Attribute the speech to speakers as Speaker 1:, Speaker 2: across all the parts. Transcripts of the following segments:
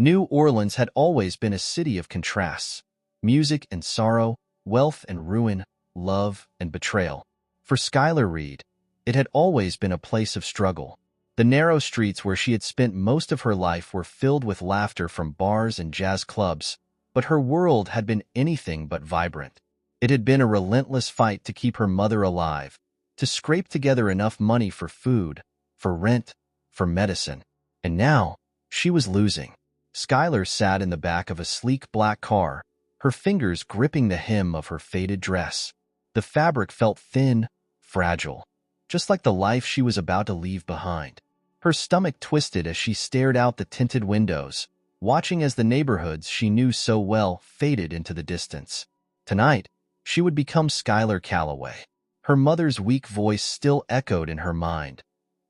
Speaker 1: New Orleans had always been a city of contrasts: music and sorrow, wealth and ruin, love and betrayal. For Schuyler Reed, it had always been a place of struggle. The narrow streets where she had spent most of her life were filled with laughter from bars and jazz clubs, but her world had been anything but vibrant. It had been a relentless fight to keep her mother alive, to scrape together enough money for food, for rent, for medicine. And now, she was losing. Schuyler sat in the back of a sleek black car, her fingers gripping the hem of her faded dress. The fabric felt thin, fragile, just like the life she was about to leave behind. Her stomach twisted as she stared out the tinted windows, watching as the neighborhoods she knew so well faded into the distance. Tonight, she would become Schuyler Calloway. Her mother's weak voice still echoed in her mind.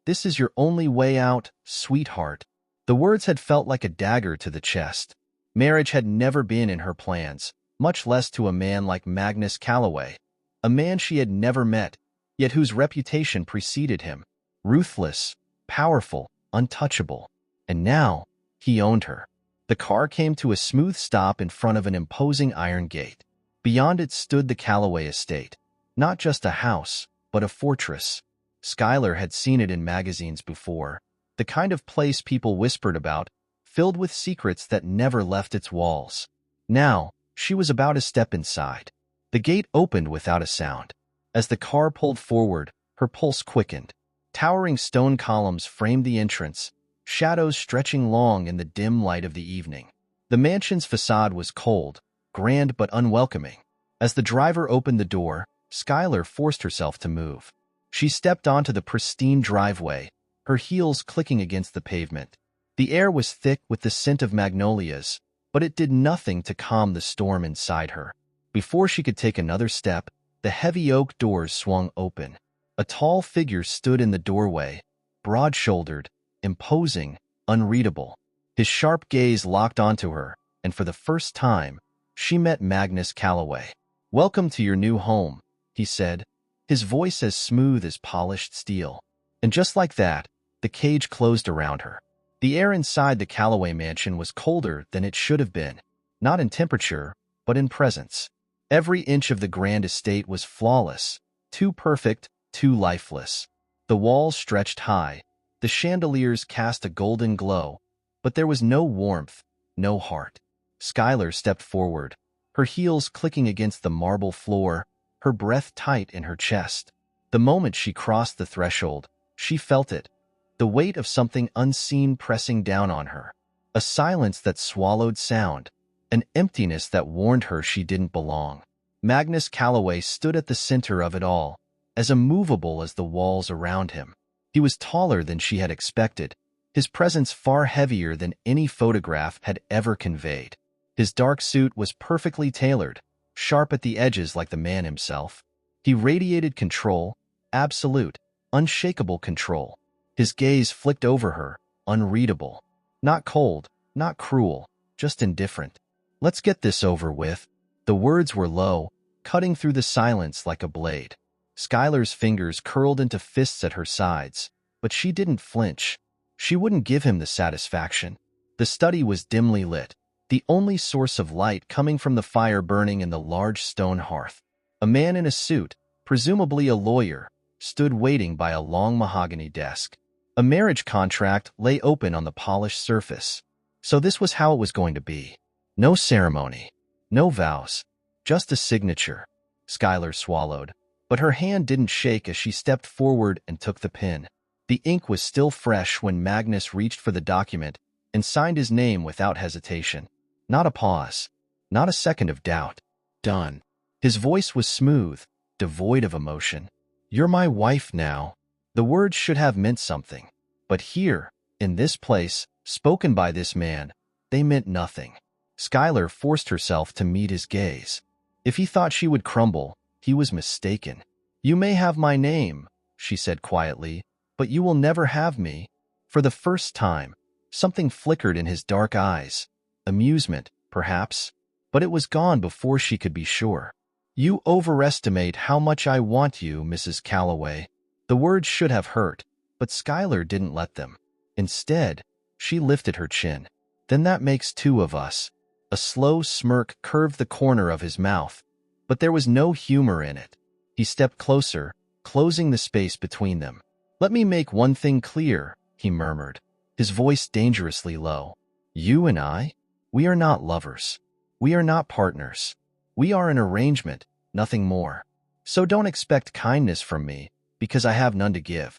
Speaker 1: "This is your only way out, sweetheart." The words had felt like a dagger to the chest. Marriage had never been in her plans, much less to a man like Magnus Calloway, a man she had never met, yet whose reputation preceded him. Ruthless, powerful, untouchable. And now, he owned her. The car came to a smooth stop in front of an imposing iron gate. Beyond it stood the Calloway estate. Not just a house, but a fortress. Schuyler had seen it in magazines before, the kind of place people whispered about, filled with secrets that never left its walls. Now, she was about to step inside. The gate opened without a sound. As the car pulled forward, her pulse quickened. Towering stone columns framed the entrance, shadows stretching long in the dim light of the evening. The mansion's facade was cold, grand but unwelcoming. As the driver opened the door, Schuyler forced herself to move. She stepped onto the pristine driveway, her heels clicking against the pavement. The air was thick with the scent of magnolias, but it did nothing to calm the storm inside her. Before she could take another step, the heavy oak doors swung open. A tall figure stood in the doorway, broad-shouldered, imposing, unreadable. His sharp gaze locked onto her, and for the first time, she met Magnus Calloway. "Welcome to your new home," he said, his voice as smooth as polished steel. And just like that, the cage closed around her. The air inside the Calloway mansion was colder than it should have been, not in temperature, but in presence. Every inch of the grand estate was flawless, too perfect, too lifeless. The walls stretched high, the chandeliers cast a golden glow, but there was no warmth, no heart. Schuyler stepped forward, her heels clicking against the marble floor, her breath tight in her chest. The moment she crossed the threshold, she felt it, the weight of something unseen pressing down on her. A silence that swallowed sound, an emptiness that warned her she didn't belong. Magnus Calloway stood at the center of it all, as immovable as the walls around him. He was taller than she had expected, his presence far heavier than any photograph had ever conveyed. His dark suit was perfectly tailored, sharp at the edges like the man himself. He radiated control, absolute, unshakable control. His gaze flicked over her, unreadable. Not cold, not cruel, just indifferent. "Let's get this over with." The words were low, cutting through the silence like a blade. Schuyler's fingers curled into fists at her sides, but she didn't flinch. She wouldn't give him the satisfaction. The study was dimly lit, the only source of light coming from the fire burning in the large stone hearth. A man in a suit, presumably a lawyer, stood waiting by a long mahogany desk. A marriage contract lay open on the polished surface. So this was how it was going to be. No ceremony, no vows, just a signature. Schuyler swallowed, but her hand didn't shake as she stepped forward and took the pen. The ink was still fresh when Magnus reached for the document and signed his name without hesitation. Not a pause, not a second of doubt. Done. His voice was smooth, devoid of emotion. "You're my wife now." The words should have meant something. But here, in this place, spoken by this man, they meant nothing. Schuyler forced herself to meet his gaze. If he thought she would crumble, he was mistaken. "You may have my name," she said quietly, "but you will never have me." For the first time, something flickered in his dark eyes. Amusement, perhaps, but it was gone before she could be sure. "You overestimate how much I want you, Mrs. Calloway." The words should have hurt, but Schuyler didn't let them. Instead, she lifted her chin. Then that makes two of us. A slow smirk curved the corner of his mouth, but there was no humor in it. He stepped closer, closing the space between them. Let me make one thing clear, he murmured, his voice dangerously low. You and I? We are not lovers. We are not partners. We are an arrangement, nothing more. So don't expect kindness from me, because I have none to give.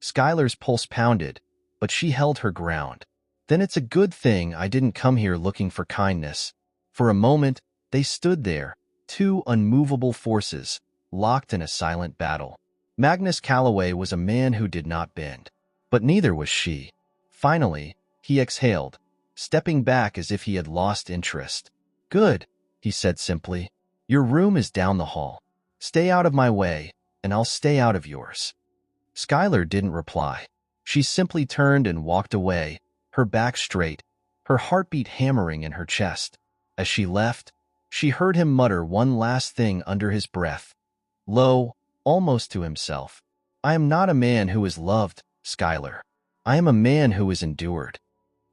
Speaker 1: Skylar's pulse pounded, but she held her ground. Then it's a good thing I didn't come here looking for kindness. For a moment, they stood there, two unmovable forces, locked in a silent battle. Magnus Calloway was a man who did not bend, but neither was she. Finally, he exhaled, stepping back as if he had lost interest. Good, he said simply. Your room is down the hall. Stay out of my way, and I'll stay out of yours. Skylar didn't reply. She simply turned and walked away, her back straight, her heartbeat hammering in her chest. As she left, she heard him mutter one last thing under his breath. Low, almost to himself. I am not a man who is loved, Skylar. I am a man who is endured.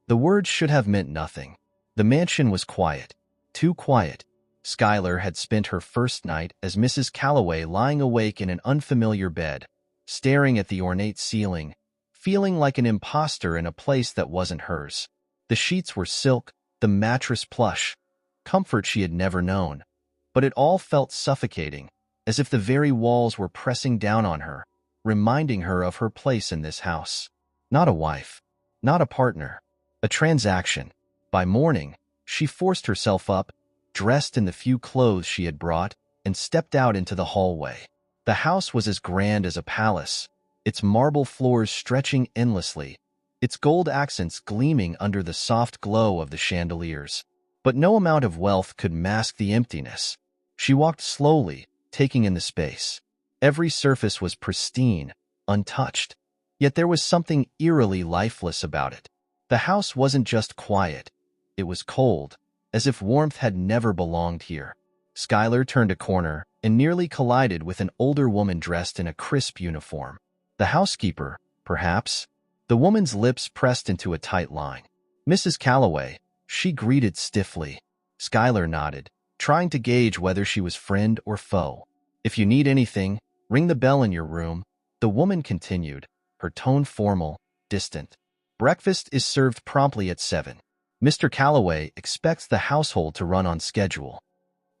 Speaker 1: The words should have meant nothing. The mansion was quiet, too quiet. Skylar had spent her first night as Mrs. Calloway lying awake in an unfamiliar bed, staring at the ornate ceiling, feeling like an imposter in a place that wasn't hers. The sheets were silk, the mattress plush, comfort she had never known. But it all felt suffocating, as if the very walls were pressing down on her, reminding her of her place in this house. Not a wife, not a partner, a transaction. By morning, she forced herself up, dressed in the few clothes she had brought, and stepped out into the hallway. The house was as grand as a palace, its marble floors stretching endlessly, its gold accents gleaming under the soft glow of the chandeliers. But no amount of wealth could mask the emptiness. She walked slowly, taking in the space. Every surface was pristine, untouched. Yet there was something eerily lifeless about it. The house wasn't just quiet. It was cold, as if warmth had never belonged here. Skylar turned a corner and nearly collided with an older woman dressed in a crisp uniform. The housekeeper, perhaps? The woman's lips pressed into a tight line. Mrs. Calloway, she greeted stiffly. Skylar nodded, trying to gauge whether she was friend or foe. If you need anything, ring the bell in your room, the woman continued, her tone formal, distant. Breakfast is served promptly at 7. Mr. Calloway expects the household to run on schedule.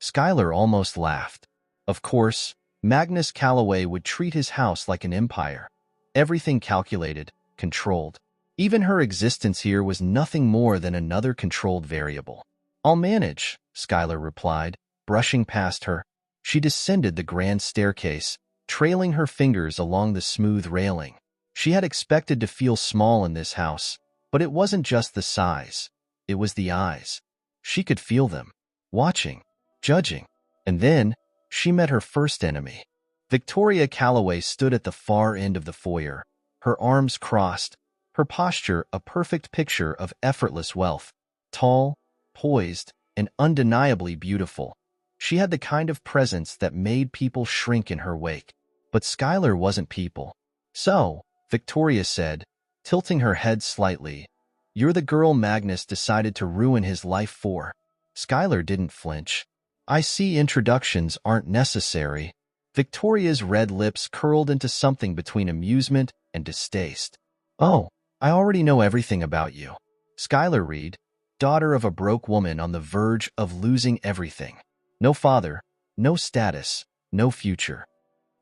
Speaker 1: Skylar almost laughed. Of course, Magnus Calloway would treat his house like an empire. Everything calculated, controlled. Even her existence here was nothing more than another controlled variable. I'll manage, Skylar replied, brushing past her. She descended the grand staircase, trailing her fingers along the smooth railing. She had expected to feel small in this house, but it wasn't just the size. It was the eyes. She could feel them, watching, judging. And then, she met her first enemy. Victoria Calloway stood at the far end of the foyer, her arms crossed, her posture a perfect picture of effortless wealth. Tall, poised, and undeniably beautiful. She had the kind of presence that made people shrink in her wake. But Skylar wasn't people. So, Victoria said, tilting her head slightly, you're the girl Magnus decided to ruin his life for. Skylar didn't flinch. I see introductions aren't necessary. Victoria's red lips curled into something between amusement and distaste. Oh, I already know everything about you. Skylar Reed, daughter of a broke woman on the verge of losing everything. No father, no status, no future.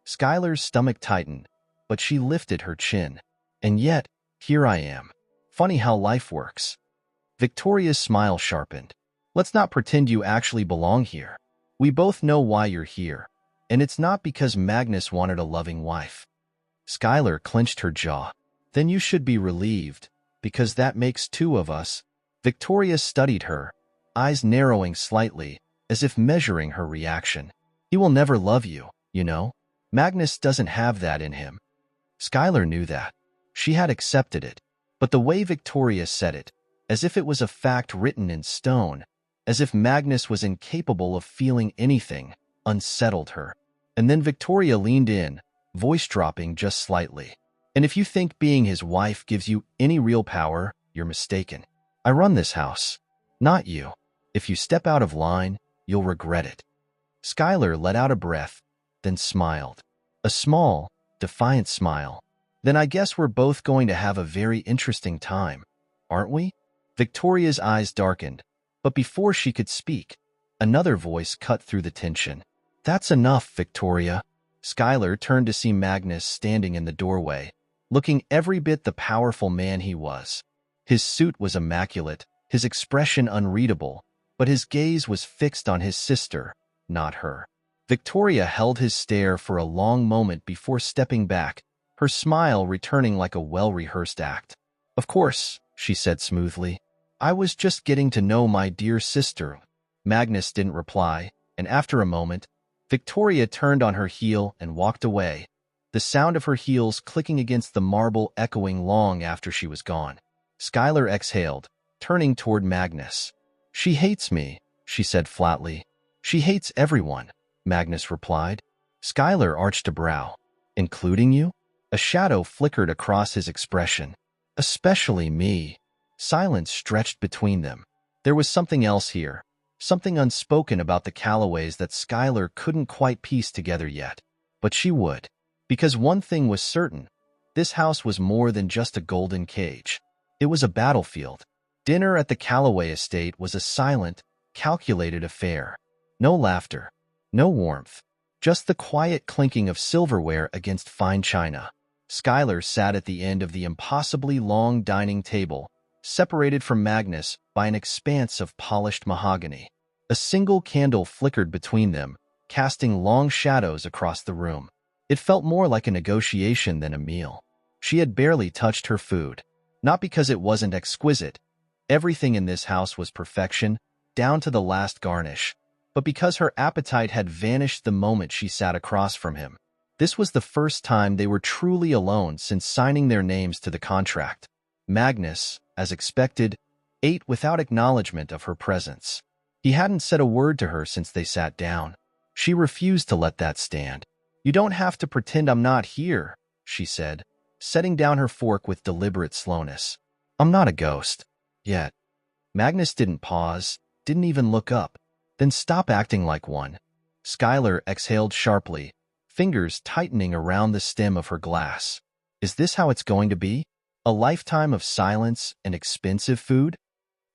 Speaker 1: Skylar's stomach tightened, but she lifted her chin. And yet, here I am. Funny how life works. Victoria's smile sharpened. Let's not pretend you actually belong here. We both know why you're here, and it's not because Magnus wanted a loving wife. Skylar clenched her jaw. Then you should be relieved, because that makes two of us. Victoria studied her, eyes narrowing slightly, as if measuring her reaction. He will never love you, you know. Magnus doesn't have that in him. Skylar knew that. She had accepted it. But the way Victoria said it, as if it was a fact written in stone, as if Magnus was incapable of feeling anything, unsettled her. And then Victoria leaned in, voice dropping just slightly. And if you think being his wife gives you any real power, you're mistaken. I run this house, not you. If you step out of line, you'll regret it. Skylar let out a breath, then smiled. A small, defiant smile. Then I guess we're both going to have a very interesting time, aren't we? Victoria's eyes darkened, but before she could speak, another voice cut through the tension. That's enough, Victoria. Skylar turned to see Magnus standing in the doorway, looking every bit the powerful man he was. His suit was immaculate, his expression unreadable, but his gaze was fixed on his sister, not her. Victoria held his stare for a long moment before stepping back, her smile returning like a well-rehearsed act. Of course, she said smoothly. I was just getting to know my dear sister. Magnus didn't reply, and after a moment, Victoria turned on her heel and walked away, the sound of her heels clicking against the marble echoing long after she was gone. Skylar exhaled, turning toward Magnus. She hates me, she said flatly. She hates everyone, Magnus replied. Skylar arched a brow. Including you? A shadow flickered across his expression. Especially me. Silence stretched between them. There was something else here, something unspoken about the Callaways that Skylar couldn't quite piece together yet. But she would. Because one thing was certain, this house was more than just a golden cage. It was a battlefield. Dinner at the Callaway estate was a silent, calculated affair. No laughter, no warmth, just the quiet clinking of silverware against fine china. Skylar sat at the end of the impossibly long dining table, separated from Magnus by an expanse of polished mahogany. A single candle flickered between them, casting long shadows across the room. It felt more like a negotiation than a meal. She had barely touched her food. Not because it wasn't exquisite. Everything in this house was perfection, down to the last garnish. But because her appetite had vanished the moment she sat across from him. This was the first time they were truly alone since signing their names to the contract. Magnus, as expected, ate without acknowledgement of her presence. He hadn't said a word to her since they sat down. She refused to let that stand. You don't have to pretend I'm not here, she said, setting down her fork with deliberate slowness. I'm not a ghost. Yet. Magnus didn't pause, didn't even look up. Then stop acting like one. Skylar exhaled sharply, fingers tightening around the stem of her glass. Is this how it's going to be? A lifetime of silence and expensive food?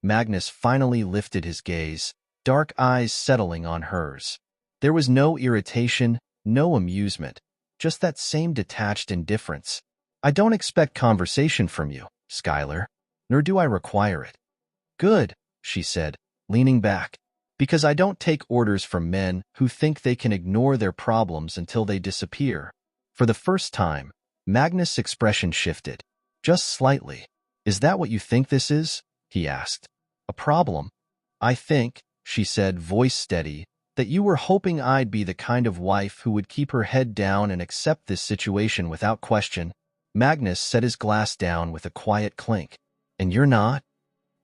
Speaker 1: Magnus finally lifted his gaze, dark eyes settling on hers. There was no irritation, no amusement, just that same detached indifference. I don't expect conversation from you, Skylar, nor do I require it. Good, she said, leaning back. Because I don't take orders from men who think they can ignore their problems until they disappear. For the first time, Magnus' expression shifted. Just slightly. Is that what you think this is? He asked. A problem? I think, she said, voice steady, that you were hoping I'd be the kind of wife who would keep her head down and accept this situation without question. Magnus set his glass down with a quiet clink. And you're not?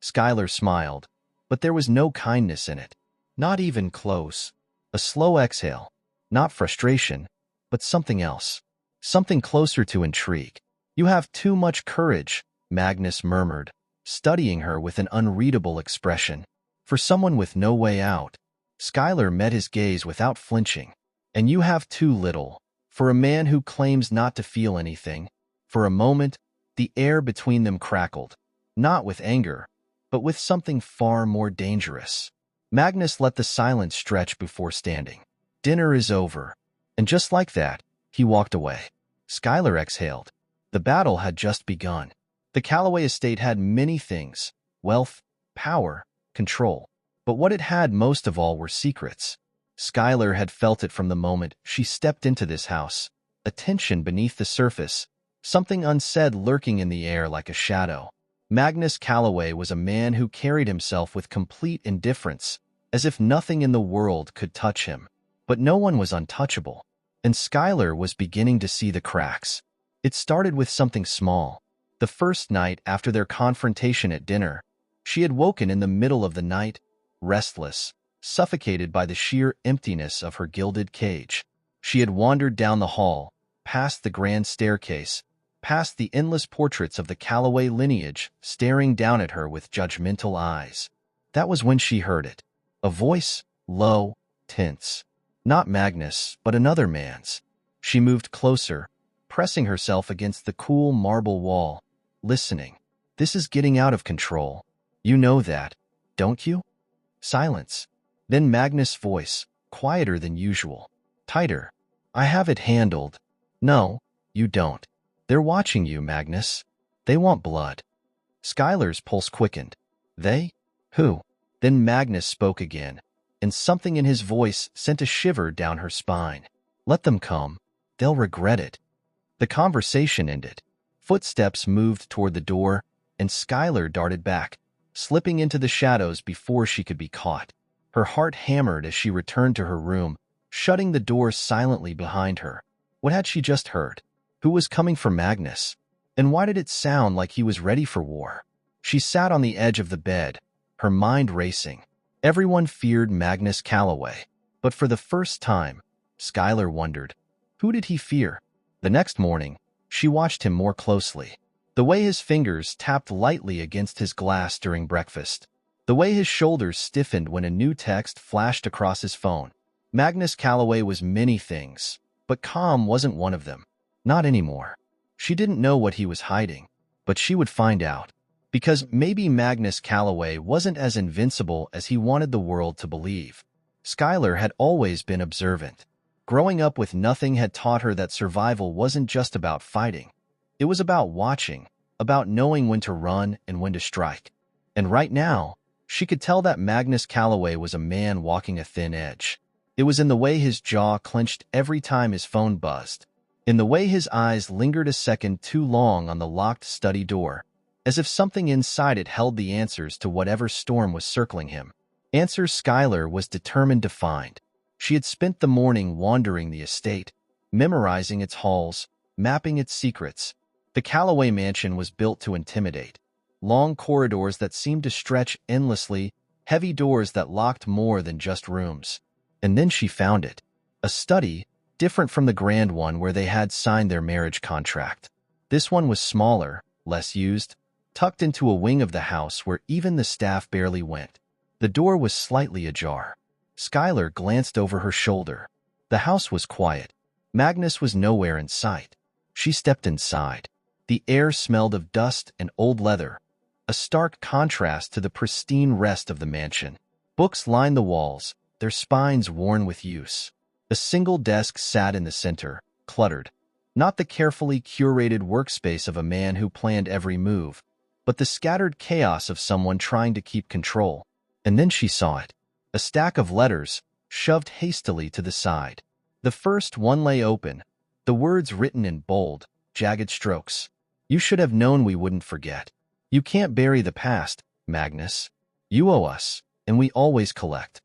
Speaker 1: Skylar smiled, but there was no kindness in it. Not even close. A slow exhale. Not frustration, but something else. Something closer to intrigue. You have too much courage, Magnus murmured, studying her with an unreadable expression. For someone with no way out. Skylar met his gaze without flinching. And you have too little. For a man who claims not to feel anything. For a moment, the air between them crackled. Not with anger, but with something far more dangerous. Magnus let the silence stretch before standing. Dinner is over. And just like that, he walked away. Skylar exhaled. The battle had just begun. The Callaway estate had many things: wealth, power, control. But what it had most of all were secrets. Skylar had felt it from the moment she stepped into this house. A tension beneath the surface, something unsaid lurking in the air like a shadow. Magnus Callaway was a man who carried himself with complete indifference, as if nothing in the world could touch him. But no one was untouchable, and Skylar was beginning to see the cracks. It started with something small. The first night after their confrontation at dinner, she had woken in the middle of the night, restless, suffocated by the sheer emptiness of her gilded cage. She had wandered down the hall, past the grand staircase, past the endless portraits of the Calloway lineage staring down at her with judgmental eyes. That was when she heard it. A voice, low, tense. Not Magnus, but another man's. She moved closer, pressing herself against the cool marble wall, listening. This is getting out of control. You know that, don't you? Silence. Then Magnus' voice, quieter than usual. Tighter. I have it handled. No, you don't. They're watching you, Magnus. They want blood. Skylar's pulse quickened. They? Who? Then Magnus spoke again, and something in his voice sent a shiver down her spine. Let them come. They'll regret it. The conversation ended. Footsteps moved toward the door, and Skylar darted back, slipping into the shadows before she could be caught. Her heart hammered as she returned to her room, shutting the door silently behind her. What had she just heard? Who was coming for Magnus? And why did it sound like he was ready for war? She sat on the edge of the bed, her mind racing. Everyone feared Magnus Calloway, but for the first time, Skylar wondered, who did he fear? The next morning, she watched him more closely. The way his fingers tapped lightly against his glass during breakfast. The way his shoulders stiffened when a new text flashed across his phone. Magnus Calloway was many things, but calm wasn't one of them. Not anymore. She didn't know what he was hiding, but she would find out. Because maybe Magnus Calloway wasn't as invincible as he wanted the world to believe. Skylar had always been observant. Growing up with nothing had taught her that survival wasn't just about fighting. It was about watching, about knowing when to run and when to strike. And right now, she could tell that Magnus Calloway was a man walking a thin edge. It was in the way his jaw clenched every time his phone buzzed, in the way his eyes lingered a second too long on the locked study door, as if something inside it held the answers to whatever storm was circling him. Answers Skylar was determined to find. She had spent the morning wandering the estate, memorizing its halls, mapping its secrets. The Calloway mansion was built to intimidate. Long corridors that seemed to stretch endlessly, heavy doors that locked more than just rooms. And then she found it. A study, different from the grand one where they had signed their marriage contract. This one was smaller, less used, tucked into a wing of the house where even the staff barely went. The door was slightly ajar. Skylar glanced over her shoulder. The house was quiet. Magnus was nowhere in sight. She stepped inside. The air smelled of dust and old leather, a stark contrast to the pristine rest of the mansion. Books lined the walls, their spines worn with use. A single desk sat in the center, cluttered. Not the carefully curated workspace of a man who planned every move, but the scattered chaos of someone trying to keep control. And then she saw it. A stack of letters, shoved hastily to the side. The first one lay open, the words written in bold, jagged strokes. You should have known we wouldn't forget. You can't bury the past, Magnus. You owe us, and we always collect.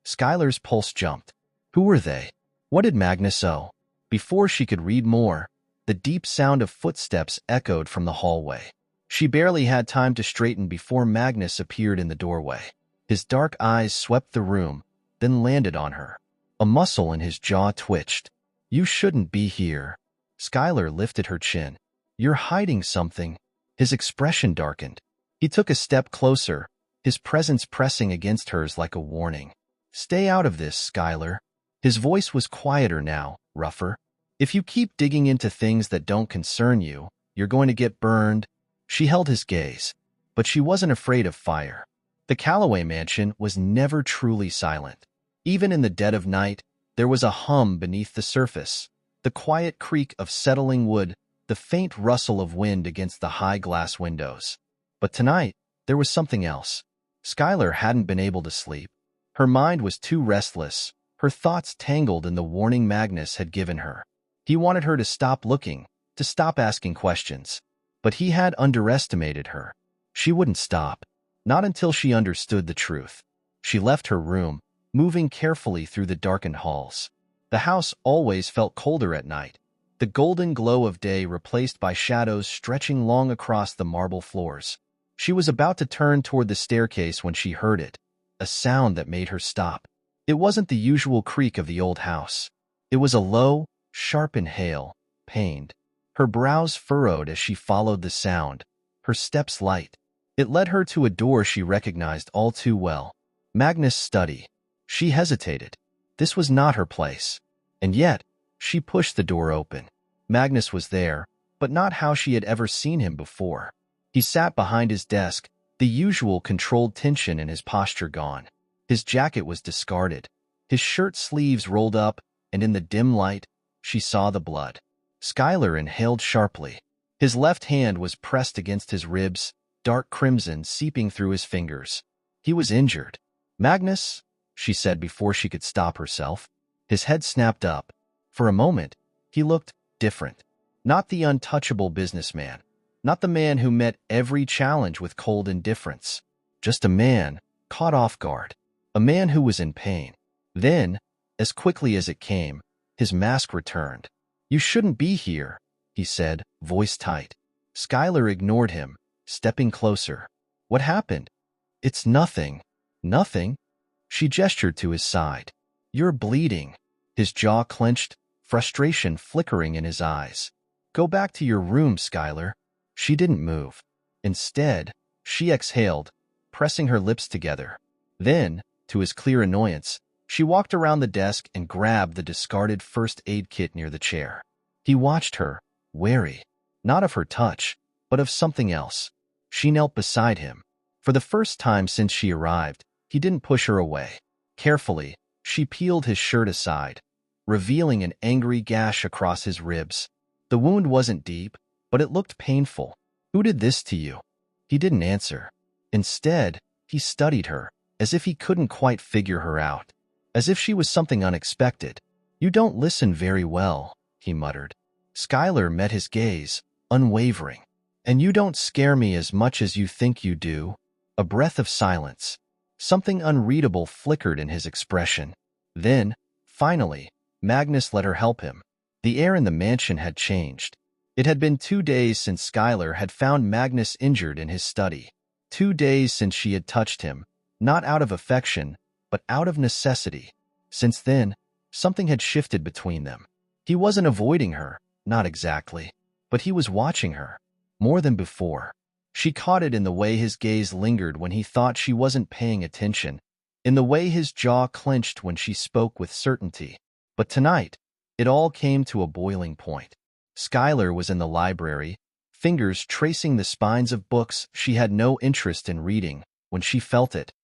Speaker 1: Skylar's pulse jumped. Who were they? What did Magnus owe? Before she could read more, the deep sound of footsteps echoed from the hallway. She barely had time to straighten before Magnus appeared in the doorway. His dark eyes swept the room, then landed on her. A muscle in his jaw twitched. You shouldn't be here. Skylar lifted her chin. You're hiding something. His expression darkened. He took a step closer, his presence pressing against hers like a warning. Stay out of this, Skylar. His voice was quieter now, rougher. If you keep digging into things that don't concern you, you're going to get burned. She held his gaze, but she wasn't afraid of fire. The Calloway mansion was never truly silent. Even in the dead of night, there was a hum beneath the surface, the quiet creak of settling wood, the faint rustle of wind against the high glass windows. But tonight, there was something else. Skylar hadn't been able to sleep. Her mind was too restless, her thoughts tangled in the warning Magnus had given her. He wanted her to stop looking, to stop asking questions. But he had underestimated her. She wouldn't stop. Not until she understood the truth. She left her room, moving carefully through the darkened halls. The house always felt colder at night, the golden glow of day replaced by shadows stretching long across the marble floors. She was about to turn toward the staircase when she heard it, a sound that made her stop. It wasn't the usual creak of the old house. It was a low, sharp inhale, pained. Her brows furrowed as she followed the sound, her steps light. It led her to a door she recognized all too well. Magnus' study. She hesitated. This was not her place. And yet, she pushed the door open. Magnus was there, but not how she had ever seen him before. He sat behind his desk, the usual controlled tension in his posture gone. His jacket was discarded, his shirt sleeves rolled up, and in the dim light, she saw the blood. Schuyler inhaled sharply. His left hand was pressed against his ribs, dark crimson seeping through his fingers. He was injured. "Magnus," she said before she could stop herself. His head snapped up. For a moment, he looked different. Not the untouchable businessman. Not the man who met every challenge with cold indifference. Just a man, caught off guard. A man who was in pain. Then, as quickly as it came, his mask returned. "You shouldn't be here," he said, voice tight. Schuyler ignored him, stepping closer. "What happened?" "It's nothing." "Nothing?" She gestured to his side. "You're bleeding." His jaw clenched, frustration flickering in his eyes. "Go back to your room, Schuyler." She didn't move. Instead, she exhaled, pressing her lips together. Then, to his clear annoyance, she walked around the desk and grabbed the discarded first aid kit near the chair. He watched her, wary, not of her touch, but of something else. She knelt beside him. For the first time since she arrived, he didn't push her away. Carefully, she peeled his shirt aside, revealing an angry gash across his ribs. The wound wasn't deep, but it looked painful. "Who did this to you?" He didn't answer. Instead, he studied her, as if he couldn't quite figure her out. As if she was something unexpected. "You don't listen very well," he muttered. Schuyler met his gaze, unwavering. "And you don't scare me as much as you think you do." A breath of silence. Something unreadable flickered in his expression. Then, finally, Magnus let her help him. The air in the mansion had changed. It had been 2 days since Schuyler had found Magnus injured in his study. 2 days since she had touched him, not out of affection, but out of necessity. Since then, something had shifted between them. He wasn't avoiding her, not exactly, but he was watching her, more than before. She caught it in the way his gaze lingered when he thought she wasn't paying attention, in the way his jaw clenched when she spoke with certainty. But tonight, it all came to a boiling point. Schuyler was in the library, fingers tracing the spines of books she had no interest in reading, when she felt it.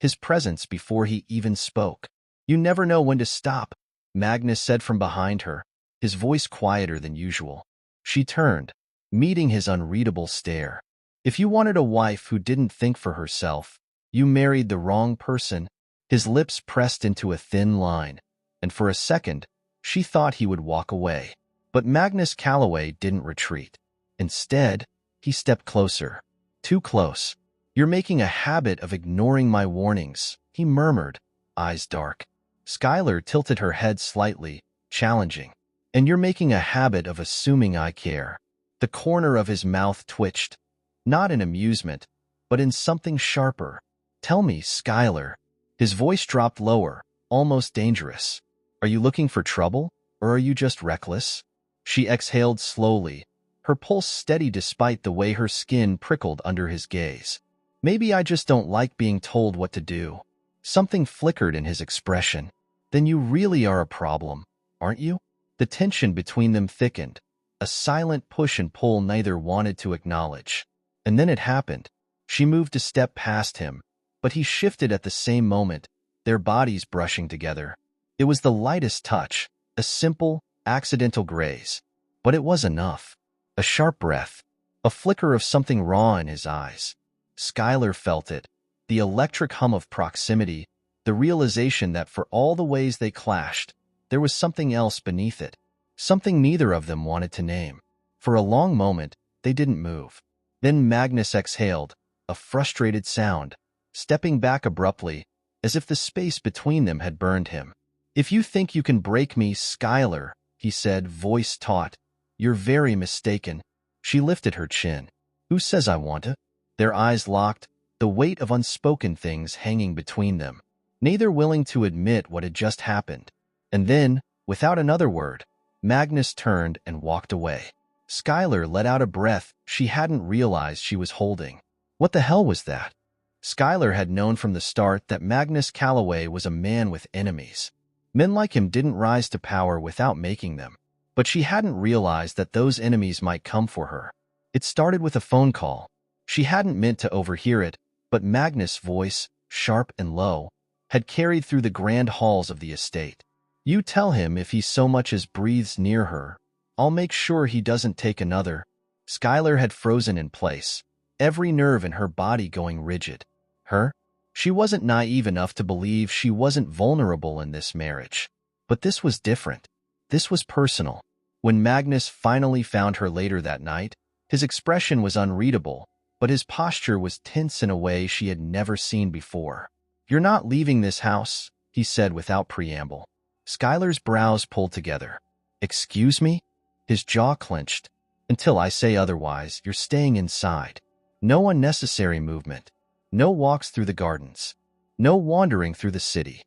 Speaker 1: His presence before he even spoke. "You never know when to stop," Magnus said from behind her, his voice quieter than usual. She turned, meeting his unreadable stare. "If you wanted a wife who didn't think for herself, you married the wrong person." His lips pressed into a thin line, and for a second, she thought he would walk away. But Magnus Calloway didn't retreat. Instead, he stepped closer. Too close. "You're making a habit of ignoring my warnings," he murmured, eyes dark. Schuyler tilted her head slightly, challenging. "And you're making a habit of assuming I care." The corner of his mouth twitched, not in amusement, but in something sharper. "Tell me, Schuyler." His voice dropped lower, almost dangerous. "Are you looking for trouble, or are you just reckless?" She exhaled slowly, her pulse steady despite the way her skin prickled under his gaze. "Maybe I just don't like being told what to do." Something flickered in his expression. "Then you really are a problem, aren't you?" The tension between them thickened, a silent push and pull neither wanted to acknowledge. And then it happened. She moved a step past him, but he shifted at the same moment, their bodies brushing together. It was the lightest touch, a simple, accidental graze. But it was enough. A sharp breath, a flicker of something raw in his eyes. Schuyler felt it, the electric hum of proximity, the realization that for all the ways they clashed, there was something else beneath it, something neither of them wanted to name. For a long moment, they didn't move. Then Magnus exhaled, a frustrated sound, stepping back abruptly, as if the space between them had burned him. "If you think you can break me, Schuyler," he said, voice taut, "you're very mistaken." She lifted her chin. "Who says I want to?" Their eyes locked, the weight of unspoken things hanging between them, neither willing to admit what had just happened. And then, without another word, Magnus turned and walked away. Skylar let out a breath she hadn't realized she was holding. What the hell was that? Skylar had known from the start that Magnus Calloway was a man with enemies. Men like him didn't rise to power without making them. But she hadn't realized that those enemies might come for her. It started with a phone call. She hadn't meant to overhear it, but Magnus' voice, sharp and low, had carried through the grand halls of the estate. You tell him if he so much as breathes near her, I'll make sure he doesn't take another. Skylar had frozen in place, every nerve in her body going rigid. Her? She wasn't naive enough to believe she wasn't vulnerable in this marriage. But this was different. This was personal. When Magnus finally found her later that night, his expression was unreadable, but his posture was tense in a way she had never seen before. You're not leaving this house, he said without preamble. Skylar's brows pulled together. Excuse me? His jaw clenched. Until I say otherwise, you're staying inside. No unnecessary movement. No walks through the gardens. No wandering through the city.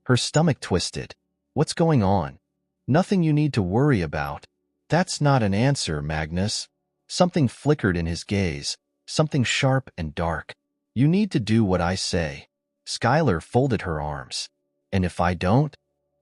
Speaker 1: Her stomach twisted. What's going on? Nothing you need to worry about. That's not an answer, Magnus. Something flickered in his gaze, something sharp and dark. You need to do what I say. Skylar folded her arms. And if I don't?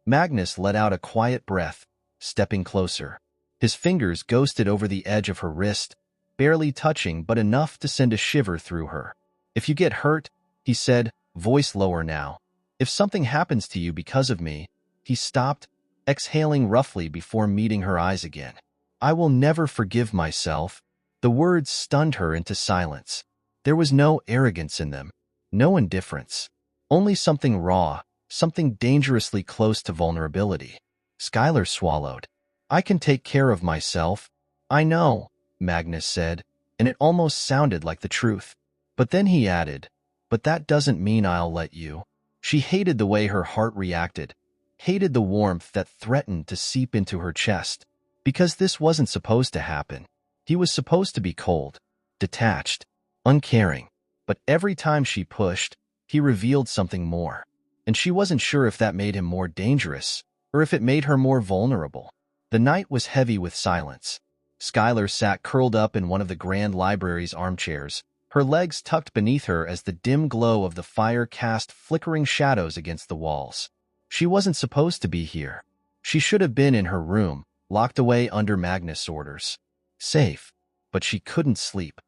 Speaker 1: Magnus let out a quiet breath, stepping closer. His fingers ghosted over the edge of her wrist, barely touching but enough to send a shiver through her. If you get hurt, he said, voice lower now. If something happens to you because of me, he stopped, exhaling roughly before meeting her eyes again. I will never forgive myself. The words stunned her into silence. There was no arrogance in them, no indifference, only something raw, something dangerously close to vulnerability. Skylar swallowed. I can take care of myself. I know, Magnus said, and it almost sounded like the truth. But then he added, but that doesn't mean I'll let you. She hated the way her heart reacted, hated the warmth that threatened to seep into her chest. Because this wasn't supposed to happen. He was supposed to be cold, detached, uncaring. But every time she pushed, he revealed something more. And she wasn't sure if that made him more dangerous, or if it made her more vulnerable. The night was heavy with silence. Skylar sat curled up in one of the grand library's armchairs, her legs tucked beneath her as the dim glow of the fire cast flickering shadows against the walls. She wasn't supposed to be here. She should have been in her room, locked away under Magnus' orders. Safe, but she couldn't sleep.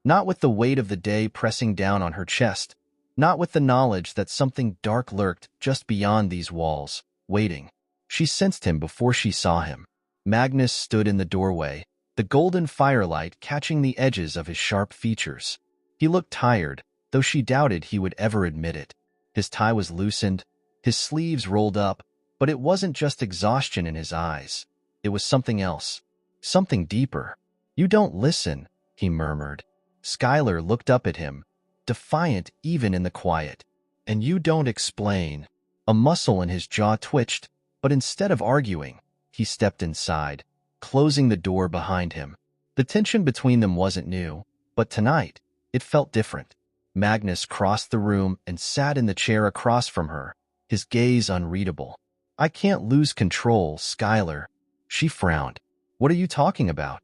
Speaker 1: Not with the weight of the day pressing down on her chest, not with the knowledge that something dark lurked just beyond these walls, waiting. She sensed him before she saw him. Magnus stood in the doorway, the golden firelight catching the edges of his sharp features. He looked tired, though she doubted he would ever admit it. His tie was loosened, his sleeves rolled up, but it wasn't just exhaustion in his eyes. It was something else, something deeper. You don't listen, he murmured. Skylar looked up at him, defiant even in the quiet. And you don't explain. A muscle in his jaw twitched, but instead of arguing, he stepped inside, closing the door behind him. The tension between them wasn't new, but tonight, it felt different. Magnus crossed the room and sat in the chair across from her, his gaze unreadable. I can't lose control, Skylar. She frowned. What are you talking about?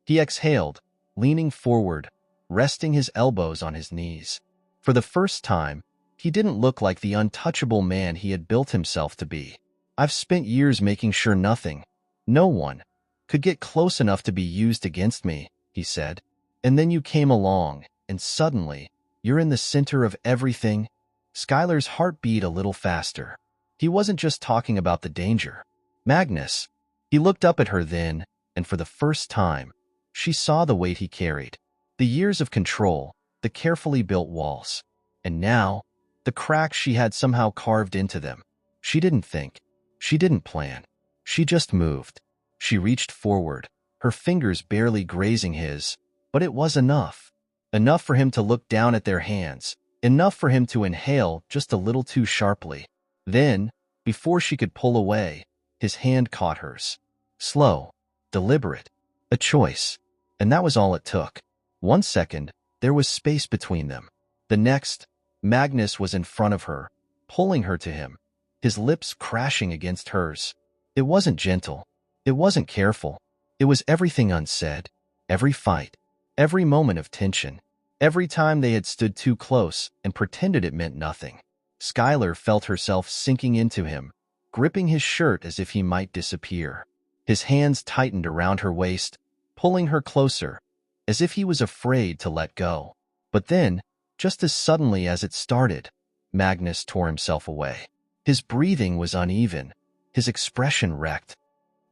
Speaker 1: He exhaled, leaning forward, resting his elbows on his knees. For the first time, he didn't look like the untouchable man he had built himself to be. I've spent years making sure nothing, no one, could get close enough to be used against me, he said. And then you came along, and suddenly, you're in the center of everything. Skylar's heart beat a little faster. He wasn't just talking about the danger. Magnus. He looked up at her then, and for the first time, she saw the weight he carried. The years of control, the carefully built walls. And now, the cracks she had somehow carved into them. She didn't think. She didn't plan. She just moved. She reached forward, her fingers barely grazing his, but it was enough. Enough for him to look down at their hands, enough for him to inhale just a little too sharply. Then, before she could pull away, his hand caught hers. Slow, deliberate, a choice. And that was all it took. 1 second, there was space between them. The next, Magnus was in front of her, pulling her to him, his lips crashing against hers. It wasn't gentle. It wasn't careful. It was everything unsaid, every fight, every moment of tension, every time they had stood too close and pretended it meant nothing. Skylar felt herself sinking into him, gripping his shirt as if he might disappear. His hands tightened around her waist, pulling her closer, as if he was afraid to let go. But then, just as suddenly as it started, Magnus tore himself away. His breathing was uneven, his expression wrecked.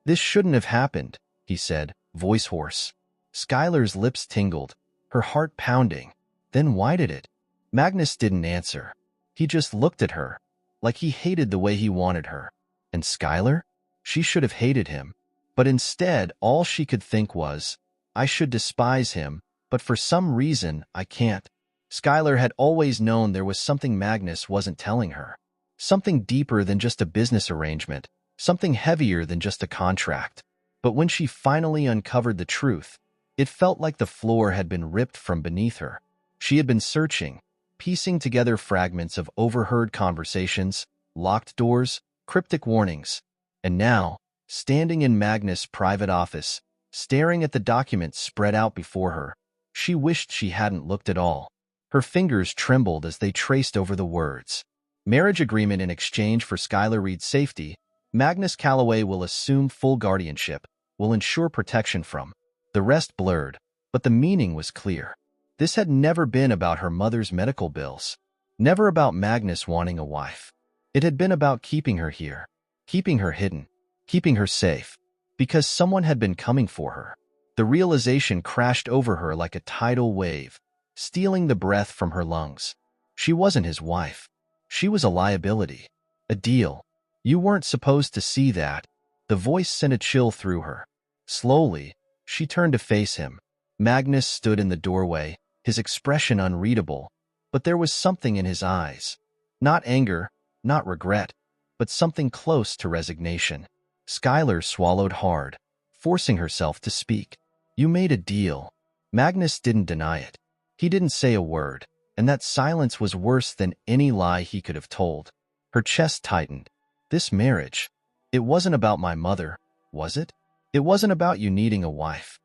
Speaker 1: "This shouldn't have happened," he said, voice hoarse. Skylar's lips tingled, her heart pounding. "Then why did it?" Magnus didn't answer. He just looked at her, like he hated the way he wanted her. And Skylar? She should have hated him. But instead, all she could think was, "I should despise him, but for some reason, I can't." Skylar had always known there was something Magnus wasn't telling her. Something deeper than just a business arrangement, something heavier than just a contract. But when she finally uncovered the truth, it felt like the floor had been ripped from beneath her. She had been searching, piecing together fragments of overheard conversations, locked doors, cryptic warnings. And now, standing in Magnus' private office, staring at the documents spread out before her, she wished she hadn't looked at all. Her fingers trembled as they traced over the words. "Marriage agreement in exchange for Skylar Reed's safety. Magnus Calloway will assume full guardianship, will ensure protection from." The rest blurred, but the meaning was clear. This had never been about her mother's medical bills, never about Magnus wanting a wife. It had been about keeping her here, keeping her hidden, keeping her safe, because someone had been coming for her. The realization crashed over her like a tidal wave, stealing the breath from her lungs. She wasn't his wife. She was a liability, a deal. "You weren't supposed to see that." The voice sent a chill through her. Slowly, she turned to face him. Magnus stood in the doorway, his expression unreadable, but there was something in his eyes. Not anger, not regret, but something close to resignation. Skylar swallowed hard, forcing herself to speak. "You made a deal." Magnus didn't deny it. He didn't say a word, and that silence was worse than any lie he could have told. Her chest tightened. "This marriage, it wasn't about my mother, was it? It wasn't about you needing a wife."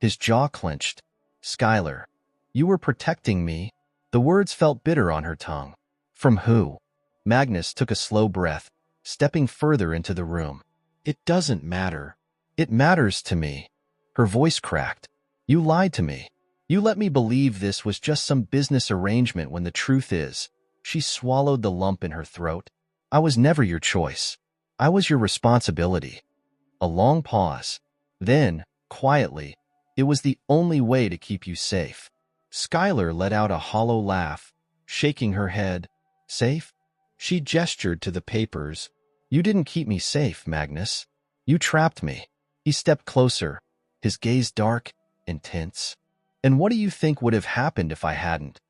Speaker 1: His jaw clenched. "Skylar, you were protecting me." The words felt bitter on her tongue. "From who?" Magnus took a slow breath, stepping further into the room. "It doesn't matter." "It matters to me." Her voice cracked. "You lied to me. You let me believe this was just some business arrangement when the truth is..." She swallowed the lump in her throat. "I was never your choice. I was your responsibility." A long pause. Then, quietly, "It was the only way to keep you safe." Skylar let out a hollow laugh, shaking her head. "Safe?" She gestured to the papers. "You didn't keep me safe, Magnus. You trapped me." He stepped closer, his gaze dark, intense. "And what do you think would have happened if I hadn't?"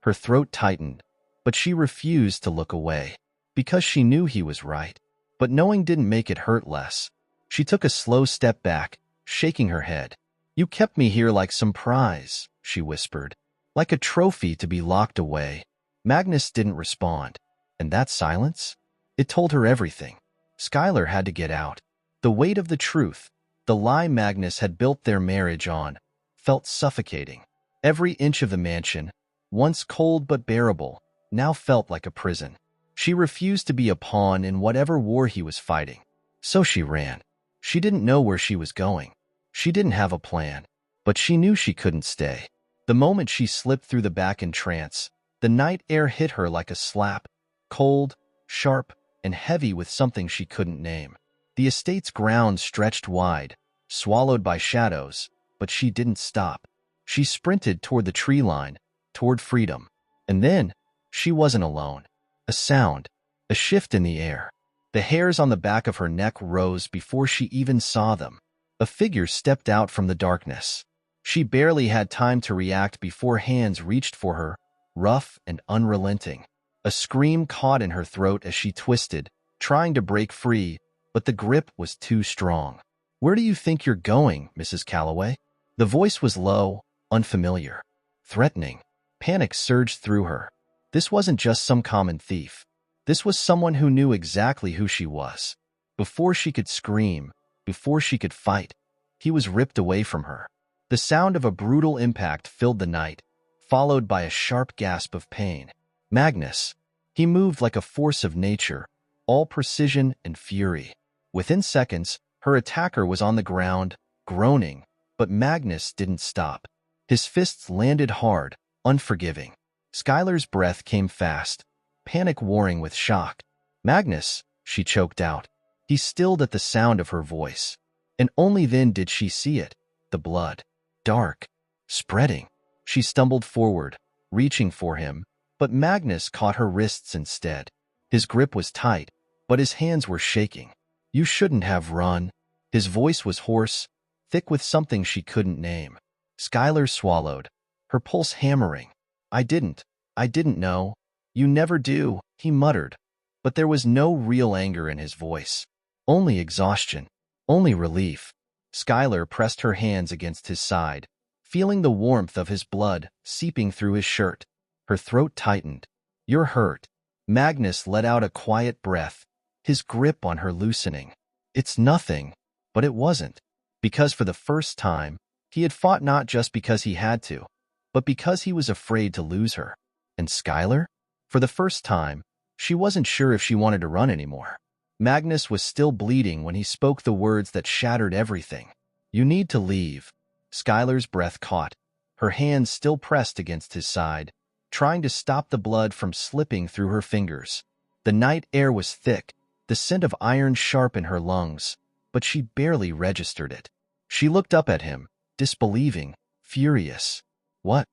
Speaker 1: Her throat tightened, but she refused to look away, because she knew he was right. But knowing didn't make it hurt less. She took a slow step back, shaking her head. "You kept me here like some prize," she whispered, "like a trophy to be locked away." Magnus didn't respond, and that silence? It told her everything. Skylar had to get out. The weight of the truth, the lie Magnus had built their marriage on, felt suffocating. Every inch of the mansion, once cold but bearable, now felt like a prison. She refused to be a pawn in whatever war he was fighting. So she ran. She didn't know where she was going. She didn't have a plan, but she knew she couldn't stay. The moment she slipped through the back entrance, the night air hit her like a slap, cold, sharp, and heavy with something she couldn't name. The estate's grounds stretched wide, swallowed by shadows, but she didn't stop. She sprinted toward the tree line, toward freedom. And then, she wasn't alone. A sound, a shift in the air. The hairs on the back of her neck rose before she even saw them. A figure stepped out from the darkness. She barely had time to react before hands reached for her, rough and unrelenting. A scream caught in her throat as she twisted, trying to break free, but the grip was too strong. "Where do you think you're going, Mrs. Calloway?" The voice was low, unfamiliar, threatening. Panic surged through her. This wasn't just some common thief. This was someone who knew exactly who she was. Before she could scream, before she could fight, he was ripped away from her. The sound of a brutal impact filled the night, followed by a sharp gasp of pain. Magnus. He moved like a force of nature, all precision and fury. Within seconds, her attacker was on the ground, groaning, but Magnus didn't stop. His fists landed hard, unforgiving. Skylar's breath came fast, panic warring with shock. Magnus, she choked out. He stilled at the sound of her voice. And only then did she see it, the blood. Dark. Spreading. She stumbled forward, reaching for him, but Magnus caught her wrists instead. His grip was tight, but his hands were shaking. You shouldn't have run. His voice was hoarse, thick with something she couldn't name. Skylar swallowed, her pulse hammering. I didn't know. You never do, he muttered. But there was no real anger in his voice. Only exhaustion. Only relief. Skylar pressed her hands against his side, feeling the warmth of his blood seeping through his shirt. Her throat tightened. You're hurt. Magnus let out a quiet breath, his grip on her loosening. It's nothing, but it wasn't. Because for the first time, he had fought not just because he had to, but because he was afraid to lose her. And Skylar? For the first time, she wasn't sure if she wanted to run anymore. Magnus was still bleeding when he spoke the words that shattered everything. You need to leave. Skylar's breath caught, her hands still pressed against his side, trying to stop the blood from slipping through her fingers. The night air was thick, the scent of iron sharp in her lungs, but she barely registered it. She looked up at him, disbelieving, furious. What?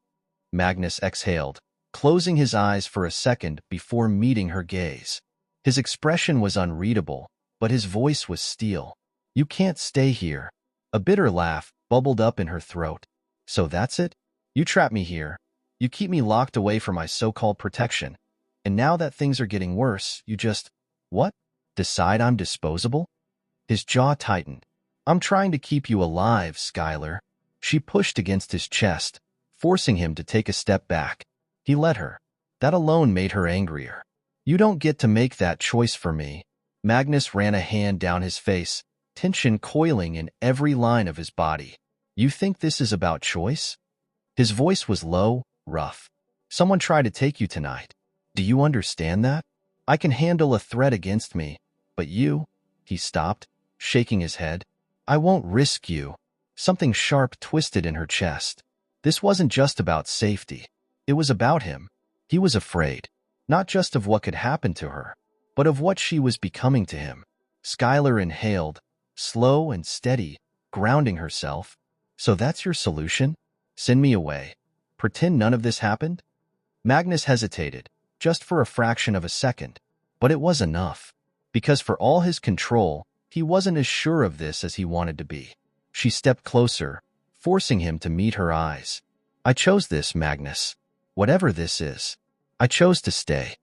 Speaker 1: Magnus exhaled, closing his eyes for a second before meeting her gaze. His expression was unreadable, but his voice was steel. You can't stay here. A bitter laugh bubbled up in her throat. So that's it? You trap me here. You keep me locked away from my so-called protection. And now that things are getting worse, you just, what? Decide I'm disposable? His jaw tightened. I'm trying to keep you alive, Skylar. She pushed against his chest, forcing him to take a step back. He let her. That alone made her angrier. You don't get to make that choice for me. Magnus ran a hand down his face, tension coiling in every line of his body. You think this is about choice? His voice was low, rough. Someone tried to take you tonight. Do you understand that? I can handle a threat against me, but you? He stopped, shaking his head. I won't risk you. Something sharp twisted in her chest. This wasn't just about safety. It was about him. He was afraid, not just of what could happen to her, but of what she was becoming to him. Skylar inhaled, slow and steady, grounding herself. So that's your solution? Send me away. Pretend none of this happened? Magnus hesitated, just for a fraction of a second, but it was enough. Because for all his control, he wasn't as sure of this as he wanted to be. She stepped closer, forcing him to meet her eyes. I chose this, Magnus. Whatever this is. I chose to stay.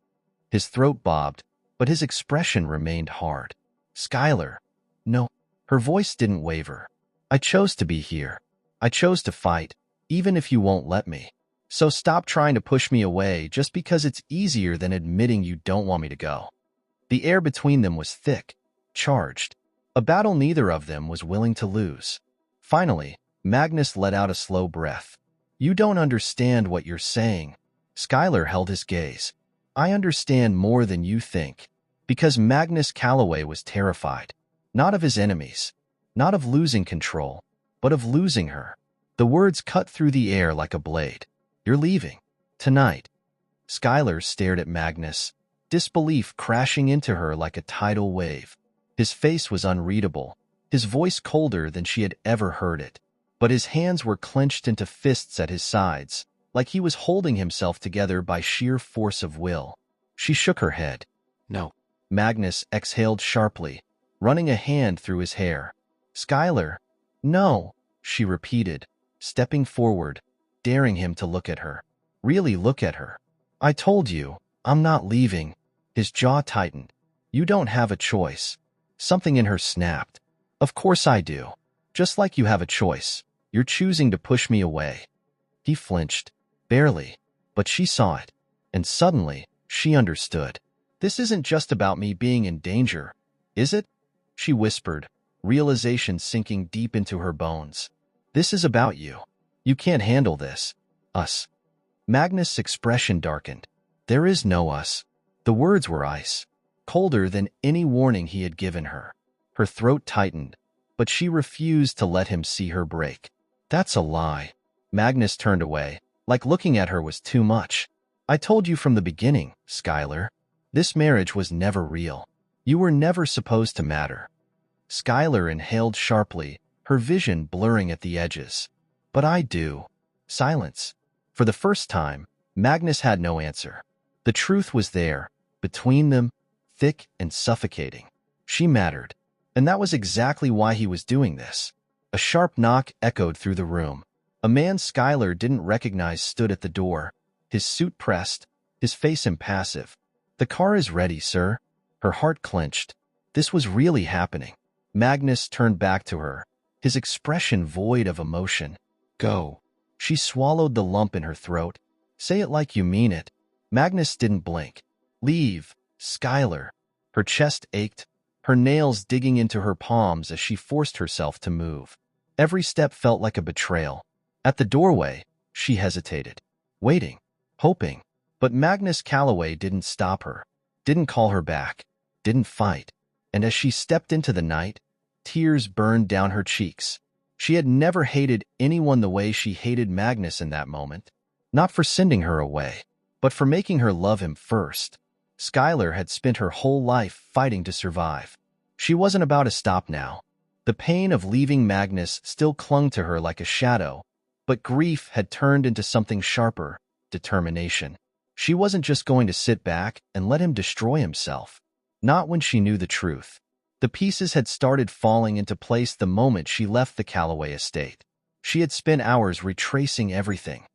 Speaker 1: His throat bobbed, but his expression remained hard. Skylar. No. Her voice didn't waver. I chose to be here. I chose to fight, even if you won't let me. So stop trying to push me away just because it's easier than admitting you don't want me to go. The air between them was thick, charged. A battle neither of them was willing to lose. Finally, Magnus let out a slow breath. You don't understand what you're saying. Skylar held his gaze. I understand more than you think. Because Magnus Calloway was terrified. Not of his enemies. Not of losing control. But of losing her. The words cut through the air like a blade. You're leaving. Tonight. Skylar stared at Magnus, disbelief crashing into her like a tidal wave. His face was unreadable, his voice colder than she had ever heard it. But his hands were clenched into fists at his sides, like he was holding himself together by sheer force of will. She shook her head. No. Magnus exhaled sharply, running a hand through his hair. Skylar. No, she repeated, stepping forward, daring him to look at her. Really look at her. I told you, I'm not leaving. His jaw tightened. You don't have a choice. Something in her snapped. Of course I do. Just like you have a choice. You're choosing to push me away. He flinched. Barely. But she saw it. And suddenly, she understood. This isn't just about me being in danger, is it? She whispered, realization sinking deep into her bones. This is about you. You can't handle this. Us. Magnus' expression darkened. There is no us. The words were ice, colder than any warning he had given her. Her throat tightened, but she refused to let him see her break. That's a lie. Magnus turned away, like looking at her was too much. I told you from the beginning, Skylar. This marriage was never real. You were never supposed to matter. Skylar inhaled sharply, her vision blurring at the edges. But I do. Silence. For the first time, Magnus had no answer. The truth was there, between them, thick and suffocating. She mattered. And that was exactly why he was doing this. A sharp knock echoed through the room. A man Skylar didn't recognize stood at the door, his suit pressed, his face impassive. The car is ready, sir. Her heart clenched. This was really happening. Magnus turned back to her, his expression void of emotion. Go. She swallowed the lump in her throat. Say it like you mean it. Magnus didn't blink. Leave, Skylar. Her chest ached, her nails digging into her palms as she forced herself to move. Every step felt like a betrayal. At the doorway, she hesitated, waiting, hoping. But Magnus Calloway didn't stop her, didn't call her back, didn't fight. And as she stepped into the night, tears burned down her cheeks. She had never hated anyone the way she hated Magnus in that moment. Not for sending her away, but for making her love him first. Skylar had spent her whole life fighting to survive. She wasn't about to stop now. The pain of leaving Magnus still clung to her like a shadow, but grief had turned into something sharper, determination. She wasn't just going to sit back and let him destroy himself. Not when she knew the truth. The pieces had started falling into place the moment she left the Calloway estate. She had spent hours retracing everything.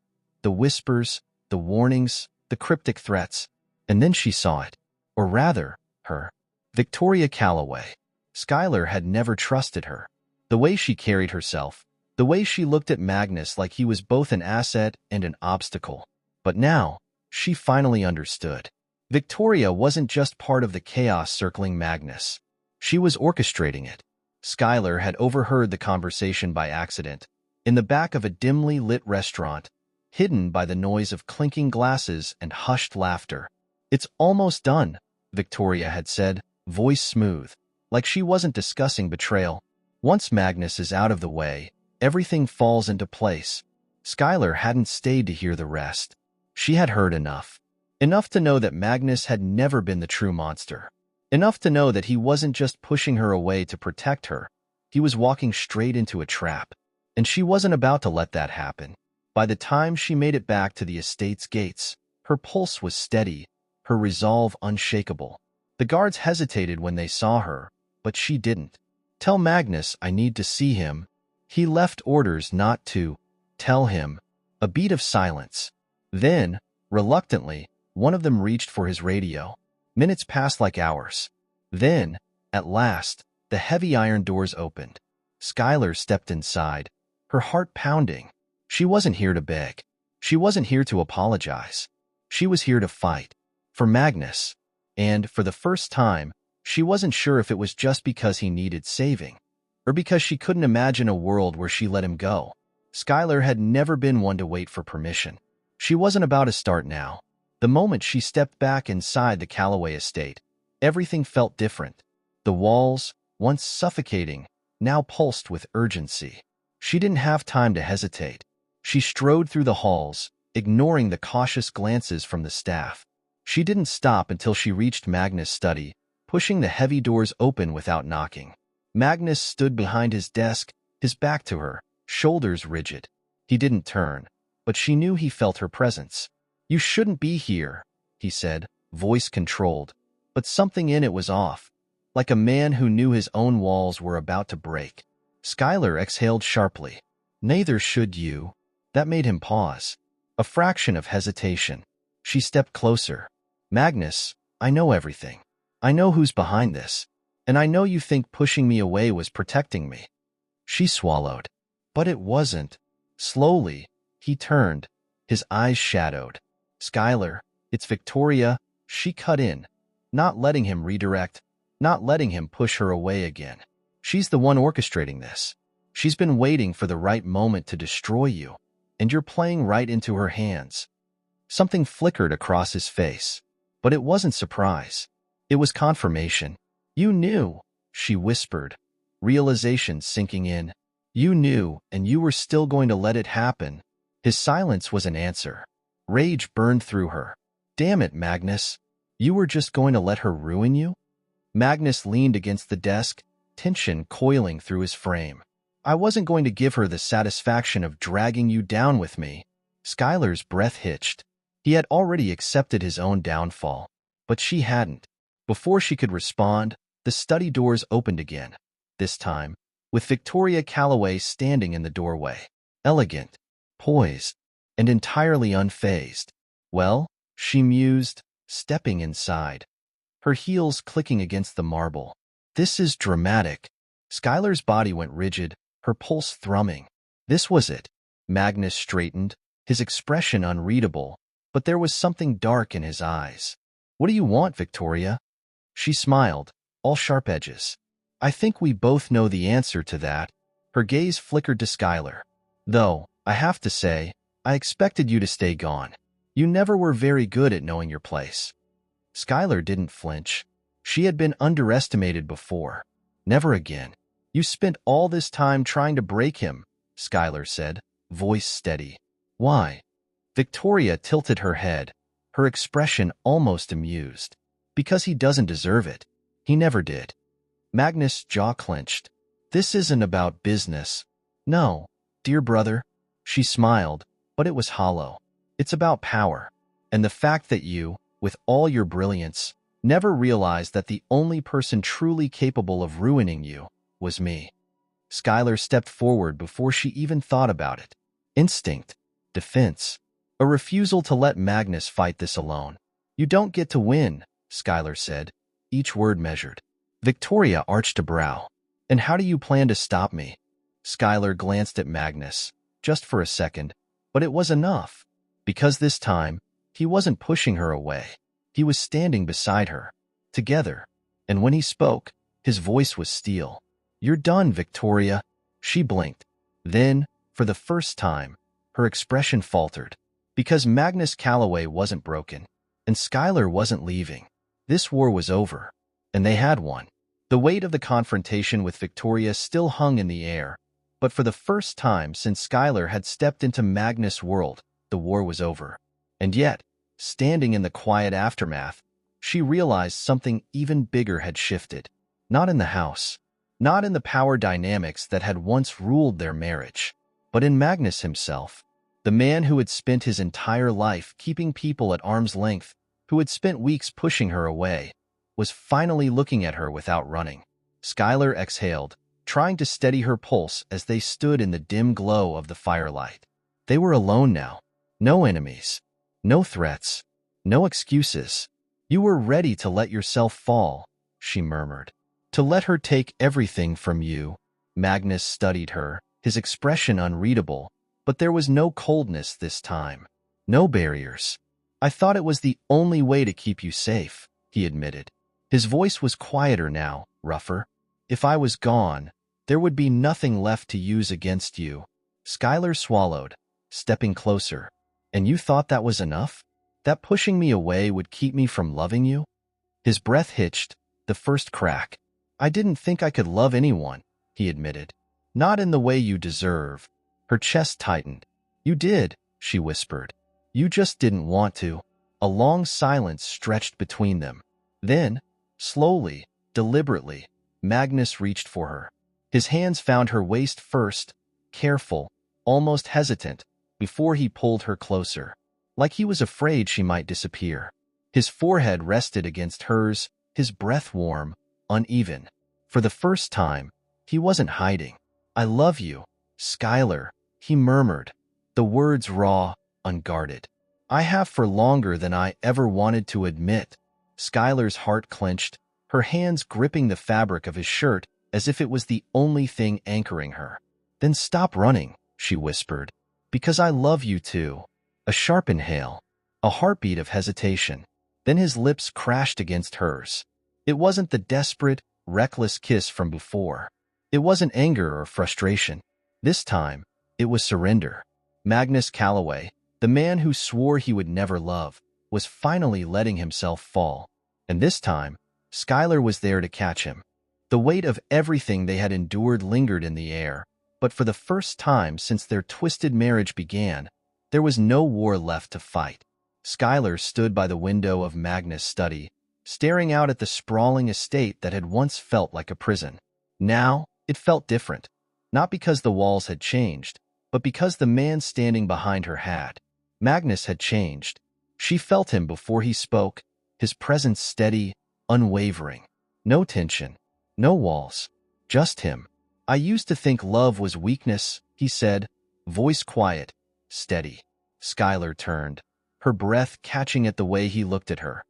Speaker 1: The whispers, the warnings, the cryptic threats. And then she saw it. Or rather, her. Victoria Calloway. Skylar had never trusted her. The way she carried herself. The way she looked at Magnus like he was both an asset and an obstacle. But now, she finally understood. Victoria wasn't just part of the chaos circling Magnus. She was orchestrating it. Skylar had overheard the conversation by accident, in the back of a dimly lit restaurant, hidden by the noise of clinking glasses and hushed laughter. It's almost done, Victoria had said, voice smooth, like she wasn't discussing betrayal. Once Magnus is out of the way, everything falls into place. Skylar hadn't stayed to hear the rest. She had heard enough. Enough to know that Magnus had never been the true monster. Enough to know that he wasn't just pushing her away to protect her. He was walking straight into a trap. And she wasn't about to let that happen. By the time she made it back to the estate's gates, her pulse was steady, her resolve unshakable. The guards hesitated when they saw her, but she didn't. Tell Magnus I need to see him. He left orders not to. Tell him. A beat of silence. Then, reluctantly, one of them reached for his radio. Minutes passed like hours. Then, at last, the heavy iron doors opened. Skylar stepped inside, her heart pounding. She wasn't here to beg. She wasn't here to apologize. She was here to fight. For Magnus. And, for the first time, she wasn't sure if it was just because he needed saving, or because she couldn't imagine a world where she let him go. Skylar had never been one to wait for permission. She wasn't about to start now. The moment she stepped back inside the Calloway estate, everything felt different. The walls, once suffocating, now pulsed with urgency. She didn't have time to hesitate. She strode through the halls, ignoring the cautious glances from the staff. She didn't stop until she reached Magnus' study, pushing the heavy doors open without knocking. Magnus stood behind his desk, his back to her, shoulders rigid. He didn't turn, but she knew he felt her presence. You shouldn't be here, he said, voice controlled. But something in it was off, like a man who knew his own walls were about to break. Skylar exhaled sharply. Neither should you. That made him pause. A fraction of hesitation. She stepped closer. Magnus, I know everything. I know who's behind this. And I know you think pushing me away was protecting me. She swallowed. But it wasn't. Slowly, he turned, his eyes shadowed. Skylar, it's Victoria, she cut in, not letting him redirect, not letting him push her away again. She's the one orchestrating this. She's been waiting for the right moment to destroy you, and you're playing right into her hands. Something flickered across his face, but it wasn't surprise. It was confirmation. You knew, she whispered, realization sinking in. You knew, and you were still going to let it happen. His silence was an answer. Rage burned through her. Damn it, Magnus. You were just going to let her ruin you? Magnus leaned against the desk, tension coiling through his frame. I wasn't going to give her the satisfaction of dragging you down with me. Skylar's breath hitched. He had already accepted his own downfall, but she hadn't. Before she could respond, the study doors opened again, this time, with Victoria Calloway standing in the doorway, elegant, poised, and entirely unfazed. Well, she mused, stepping inside, her heels clicking against the marble. This is dramatic. Skylar's body went rigid, her pulse thrumming. This was it. Magnus straightened, his expression unreadable, but there was something dark in his eyes. What do you want, Victoria? She smiled, all sharp edges. I think we both know the answer to that. Her gaze flickered to Skylar. Though, I have to say, I expected you to stay gone. You never were very good at knowing your place. Skylar didn't flinch. She had been underestimated before. Never again. You spent all this time trying to break him, Skylar said, voice steady. Why? Victoria tilted her head, her expression almost amused. Because he doesn't deserve it. He never did. Magnus' jaw clenched. This isn't about business. No, dear brother. She smiled, but it was hollow. It's about power. And the fact that you, with all your brilliance, never realized that the only person truly capable of ruining you was me. Skylar stepped forward before she even thought about it. Instinct. Defense. A refusal to let Magnus fight this alone. You don't get to win, Skylar said, each word measured. Victoria arched a brow. And how do you plan to stop me? Skylar glanced at Magnus, just for a second, but it was enough. Because this time, he wasn't pushing her away. He was standing beside her, together. And when he spoke, his voice was steel. You're done, Victoria. She blinked. Then, for the first time, her expression faltered. Because Magnus Calloway wasn't broken, and Skylar wasn't leaving. This war was over, and they had won. The weight of the confrontation with Victoria still hung in the air, but for the first time since Skylar had stepped into Magnus' world, the war was over. And yet, standing in the quiet aftermath, she realized something even bigger had shifted. Not in the house, not in the power dynamics that had once ruled their marriage, but in Magnus himself. The man who had spent his entire life keeping people at arm's length, who had spent weeks pushing her away, was finally looking at her without running. Skylar exhaled, trying to steady her pulse as they stood in the dim glow of the firelight. They were alone now. No enemies. No threats. No excuses. You were ready to let yourself fall, she murmured. To let her take everything from you. Magnus studied her, his expression unreadable. But there was no coldness this time. No barriers. I thought it was the only way to keep you safe, he admitted. His voice was quieter now, rougher. If I was gone, there would be nothing left to use against you. Skylar swallowed, stepping closer. And you thought that was enough? That pushing me away would keep me from loving you? His breath hitched, the first crack. I didn't think I could love anyone, he admitted. Not in the way you deserve. Her chest tightened. You did, she whispered. You just didn't want to. A long silence stretched between them. Then, slowly, deliberately, Magnus reached for her. His hands found her waist first, careful, almost hesitant, before he pulled her closer, like he was afraid she might disappear. His forehead rested against hers, his breath warm, uneven. For the first time, he wasn't hiding. I love you, Skylar, he murmured, the words raw, unguarded. I have for longer than I ever wanted to admit. Skylar's heart clenched, her hands gripping the fabric of his shirt as if it was the only thing anchoring her. Then stop running, she whispered, because I love you too. A sharp inhale, a heartbeat of hesitation. Then his lips crashed against hers. It wasn't the desperate, reckless kiss from before. It wasn't anger or frustration. This time, it was surrender. Magnus Calloway, the man who swore he would never love, was finally letting himself fall. And this time, Skylar was there to catch him. The weight of everything they had endured lingered in the air, but for the first time since their twisted marriage began, there was no war left to fight. Skylar stood by the window of Magnus' study, staring out at the sprawling estate that had once felt like a prison. Now, it felt different, not because the walls had changed, but because the man standing behind her had. Magnus had changed. She felt him before he spoke, his presence steady, unwavering. No tension, no walls, just him. "I used to think love was weakness," he said, voice quiet, steady. Skylar turned, her breath catching at the way he looked at her,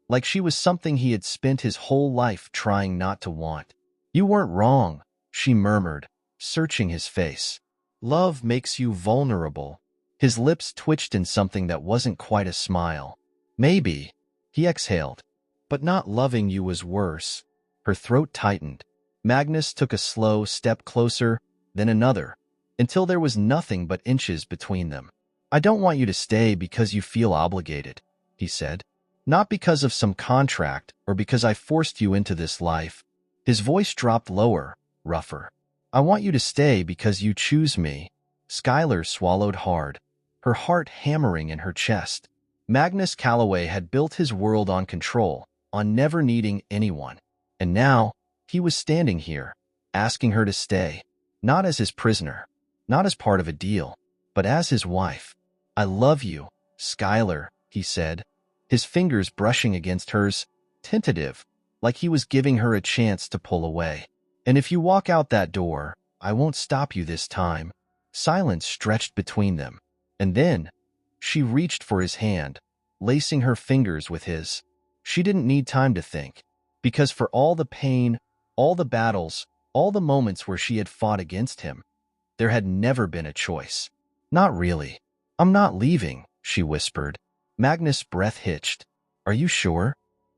Speaker 1: like she was something he had spent his whole life trying not to want. "You weren't wrong," she murmured, searching his face. "Love makes you vulnerable." His lips twitched in something that wasn't quite a smile. "Maybe," he exhaled, "but not loving you was worse." Her throat tightened. Magnus took a slow step closer, then another, until there was nothing but inches between them. "I don't want you to stay because you feel obligated," he said. "Not because of some contract or because I forced you into this life." His voice dropped lower, rougher. "I want you to stay because you choose me." Skylar swallowed hard, her heart hammering in her chest. Magnus Calloway had built his world on control, on never needing anyone. And now, he was standing here, asking her to stay, not as his prisoner, not as part of a deal, but as his wife. "I love you, Skylar," he said, his fingers brushing against hers, tentative, like he was giving her a chance to pull away. "And if you walk out that door, I won't stop you this time." Silence stretched between them, and then she reached for his hand, lacing her fingers with his. She didn't need time to think, because for all the pain, all the battles, all the moments where she had fought against him, there had never been a choice. "Not really. I'm not leaving," she whispered. Magnus' breath hitched. "Are you sure?"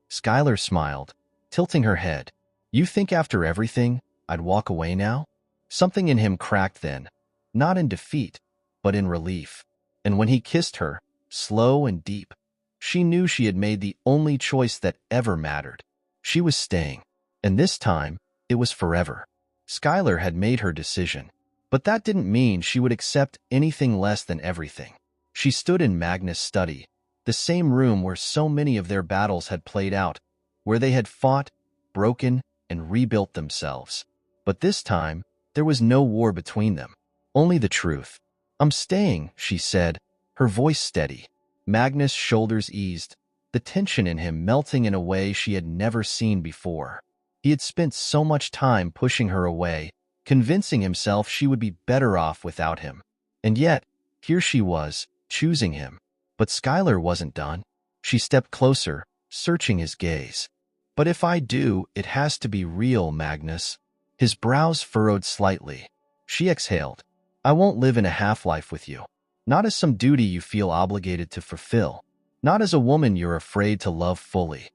Speaker 1: Skylar smiled, tilting her head. "You think after everything, I'd walk away now?" Something in him cracked then, not in defeat, but in relief. And when he kissed her, slow and deep, she knew she had made the only choice that ever mattered. She was staying. And this time, it was forever. Skylar had made her decision. But that didn't mean she would accept anything less than everything. She stood in Magnus' study, the same room where so many of their battles had played out, where they had fought, broken, and rebuilt themselves. But this time, there was no war between them, only the truth. "I'm staying," she said, her voice steady. Magnus' shoulders eased, the tension in him melting in a way she had never seen before. He had spent so much time pushing her away, convincing himself she would be better off without him. And yet, here she was, choosing him. But Skylar wasn't done. She stepped closer, searching his gaze. "But if I do, it has to be real, Magnus." His brows furrowed slightly. She exhaled. "I won't live in a half-life with you. Not as some duty you feel obligated to fulfill. Not as a woman you're afraid to love fully."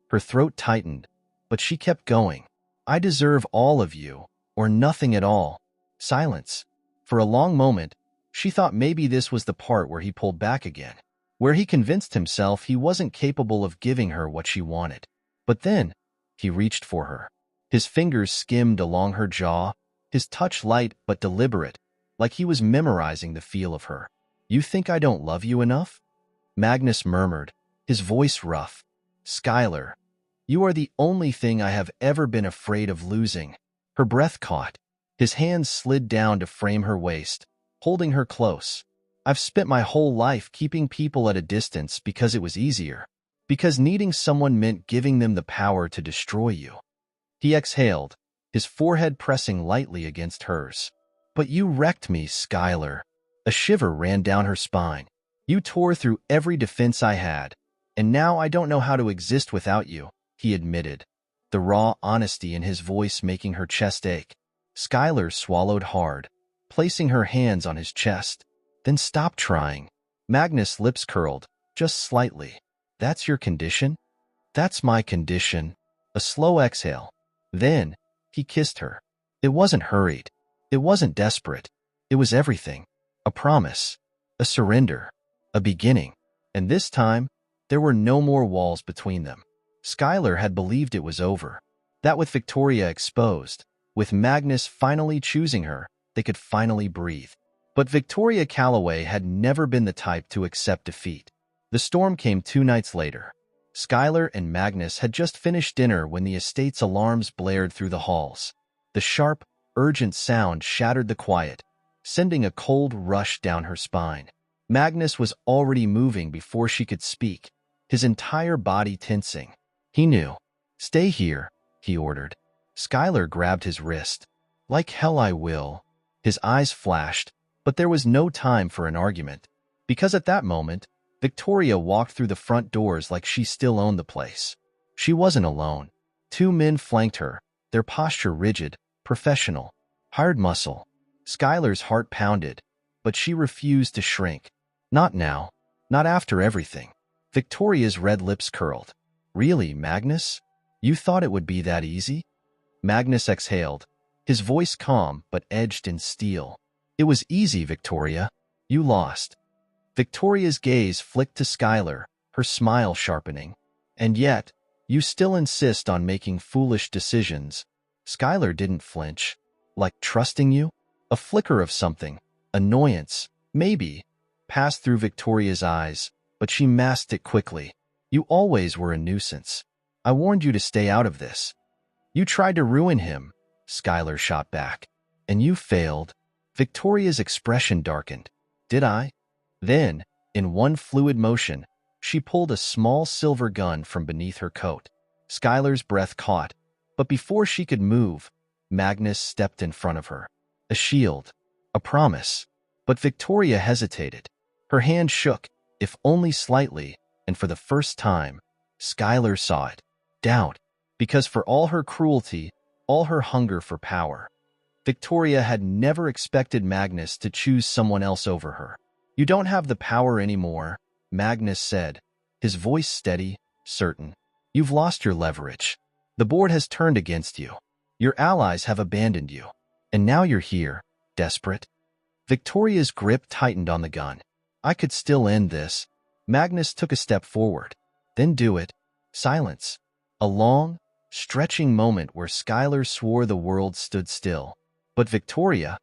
Speaker 1: Her throat tightened, but she kept going. "I deserve all of you, or nothing at all." Silence. For a long moment, she thought maybe this was the part where he pulled back again, where he convinced himself he wasn't capable of giving her what she wanted. But then, he reached for her. His fingers skimmed along her jaw, his touch light but deliberate, like he was memorizing the feel of her. "You think I don't love you enough?" Magnus murmured, his voice rough. "Skylar, you are the only thing I have ever been afraid of losing." Her breath caught. His hands slid down to frame her waist, holding her close. "I've spent my whole life keeping people at a distance because it was easier, because needing someone meant giving them the power to destroy you." He exhaled, his forehead pressing lightly against hers. "But you wrecked me, Skylar." A shiver ran down her spine. "You tore through every defense I had, and now I don't know how to exist without you," he admitted, the raw honesty in his voice making her chest ache. Skylar swallowed hard, placing her hands on his chest. "Then stop trying." Magnus' lips curled, just slightly. "That's your condition?" "That's my condition." A slow exhale. Then, he kissed her, It wasn't hurried. It wasn't desperate. It was everything. A promise. A surrender. A beginning. And this time, there were no more walls between them. Skylar had believed it was over. That with Victoria exposed, with Magnus finally choosing her, they could finally breathe. But Victoria Calloway had never been the type to accept defeat. The storm came 2 nights later. Skylar and Magnus had just finished dinner when the estate's alarms blared through the halls. The sharp, urgent sound shattered the quiet, sending a cold rush down her spine. Magnus was already moving before she could speak, his entire body tensing. He knew. "Stay here," he ordered. Skylar grabbed his wrist. "Like hell I will." His eyes flashed, but there was no time for an argument, because at that moment, Victoria walked through the front doors like she still owned the place. She wasn't alone. 2 men flanked her, their posture rigid, professional, hard muscle. Skylar's heart pounded, but she refused to shrink. Not now. Not after everything. Victoria's red lips curled. "Really, Magnus? You thought it would be that easy?" Magnus exhaled, his voice calm but edged in steel. "It was easy, Victoria. You lost." Victoria's gaze flicked to Skylar, her smile sharpening. "And yet, you still insist on making foolish decisions." Skylar didn't flinch. "Like trusting you?" A flicker of something, annoyance, maybe, passed through Victoria's eyes, but she masked it quickly. "You always were a nuisance. I warned you to stay out of this." "You tried to ruin him," Skylar shot back. "And you failed." Victoria's expression darkened. "Did I?" Then, in one fluid motion, she pulled a small silver gun from beneath her coat. Skylar's breath caught, but before she could move, Magnus stepped in front of her. A shield. A promise. But Victoria hesitated. Her hand shook, if only slightly, and for the first time, Skylar saw it. Doubt. Because for all her cruelty, all her hunger for power, Victoria had never expected Magnus to choose someone else over her. "You don't have the power anymore," Magnus said, his voice steady, certain. "You've lost your leverage. The board has turned against you. Your allies have abandoned you. And now you're here, desperate." Victoria's grip tightened on the gun. "I could still end this." Magnus took a step forward. "Then do it." Silence. A long, stretching moment where Skylar swore the world stood still. But Victoria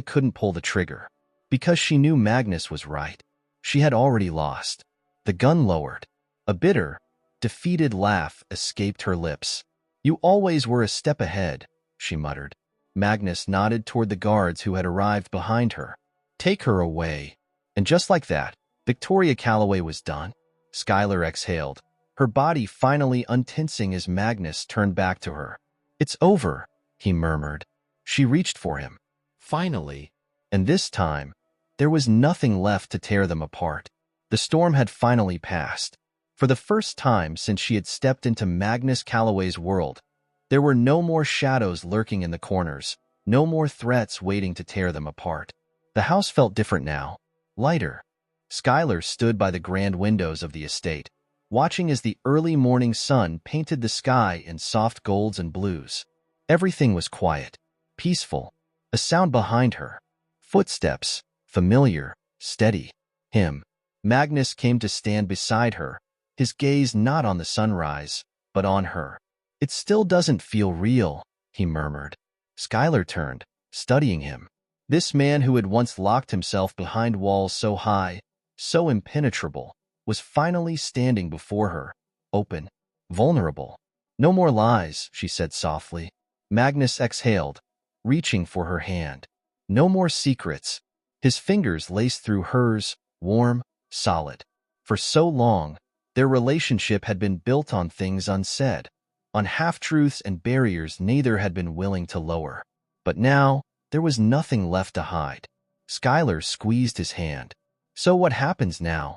Speaker 1: couldn't pull the trigger. Because she knew Magnus was right. She had already lost. The gun lowered. A bitter, defeated laugh escaped her lips. "You always were a step ahead," she muttered. Magnus nodded toward the guards who had arrived behind her. "Take her away." And just like that, Victoria Calloway was done. Skylar exhaled, her body finally untensing as Magnus turned back to her. "It's over," he murmured. She reached for him. Finally. And this time, there was nothing left to tear them apart. The storm had finally passed. For the first time since she had stepped into Magnus Calloway's world, there were no more shadows lurking in the corners, no more threats waiting to tear them apart. The house felt different now, lighter. Skylar stood by the grand windows of the estate, watching as the early morning sun painted the sky in soft golds and blues. Everything was quiet, peaceful. A sound behind her. Footsteps, familiar, steady. Him. Magnus came to stand beside her, his gaze not on the sunrise, but on her. "It still doesn't feel real," he murmured. Skylar turned, studying him. This man who had once locked himself behind walls so high, so impenetrable, was finally standing before her, open, vulnerable. "No more lies," she said softly. Magnus exhaled, reaching for her hand. "No more secrets." His fingers laced through hers, warm, solid. For so long, their relationship had been built on things unsaid, on half-truths and barriers neither had been willing to lower. But now, there was nothing left to hide. Skylar squeezed his hand. "So what happens now?"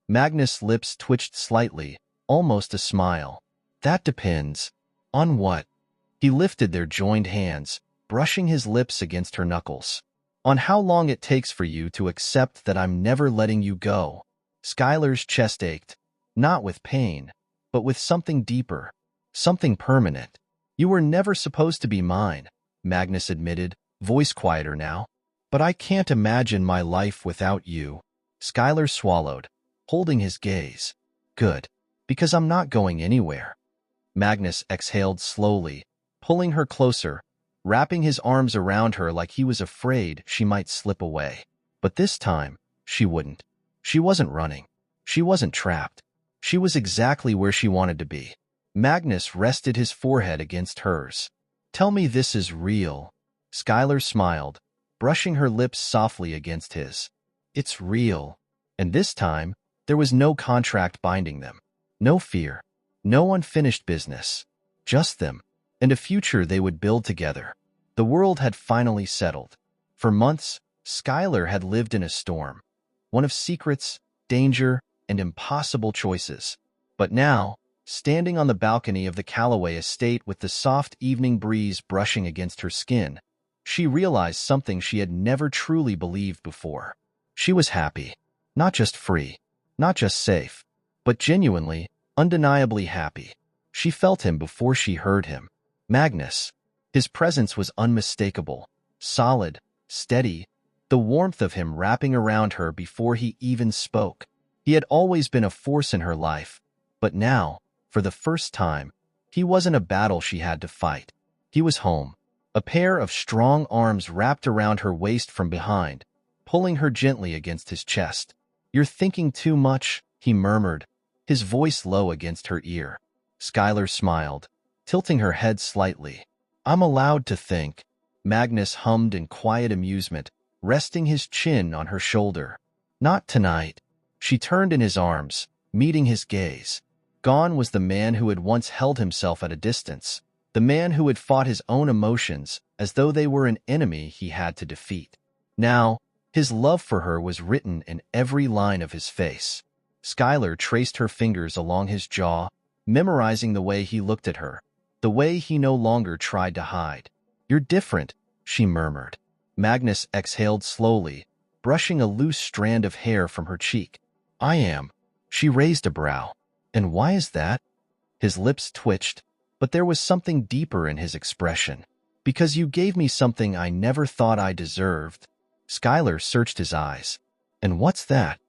Speaker 1: Magnus' lips twitched slightly, almost a smile. "That depends." "On what?" He lifted their joined hands, brushing his lips against her knuckles. "On how long it takes for you to accept that I'm never letting you go." Skylar's chest ached, not with pain, but with something deeper, something permanent. "You were never supposed to be mine." Magnus admitted, voice quieter now. But I can't imagine my life without you. Skylar swallowed, holding his gaze. Good, because I'm not going anywhere. Magnus exhaled slowly, pulling her closer, wrapping his arms around her like he was afraid she might slip away. But this time, she wouldn't. She wasn't running. She wasn't trapped. She was exactly where she wanted to be. Magnus rested his forehead against hers. Tell me this is real. Skylar smiled, brushing her lips softly against his. It's real. And this time, there was no contract binding them. No fear. No unfinished business. Just them. And a future they would build together. The world had finally settled. For months, Skylar had lived in a storm. One of secrets, danger, and impossible choices. But now, standing on the balcony of the Calloway estate with the soft evening breeze brushing against her skin, she realized something she had never truly believed before. She was happy. Not just free. Not just safe. But genuinely, undeniably happy. She felt him before she heard him. Magnus. His presence was unmistakable. Solid. Steady. The warmth of him wrapping around her before he even spoke. He had always been a force in her life. But now, for the first time, he wasn't a battle she had to fight. He was home. A pair of strong arms wrapped around her waist from behind, pulling her gently against his chest. You're thinking too much, he murmured, his voice low against her ear. Skylar smiled, tilting her head slightly. I'm allowed to think. Magnus hummed in quiet amusement, resting his chin on her shoulder. Not tonight. She turned in his arms, meeting his gaze. Gone was the man who had once held himself at a distance, the man who had fought his own emotions as though they were an enemy he had to defeat. Now, his love for her was written in every line of his face. Skylar traced her fingers along his jaw, memorizing the way he looked at her, the way he no longer tried to hide. You're different, she murmured. Magnus exhaled slowly, brushing a loose strand of hair from her cheek. I am. She raised a brow. And why is that? His lips twitched, but there was something deeper in his expression. Because you gave me something I never thought I deserved. Skylar searched his eyes. And what's that?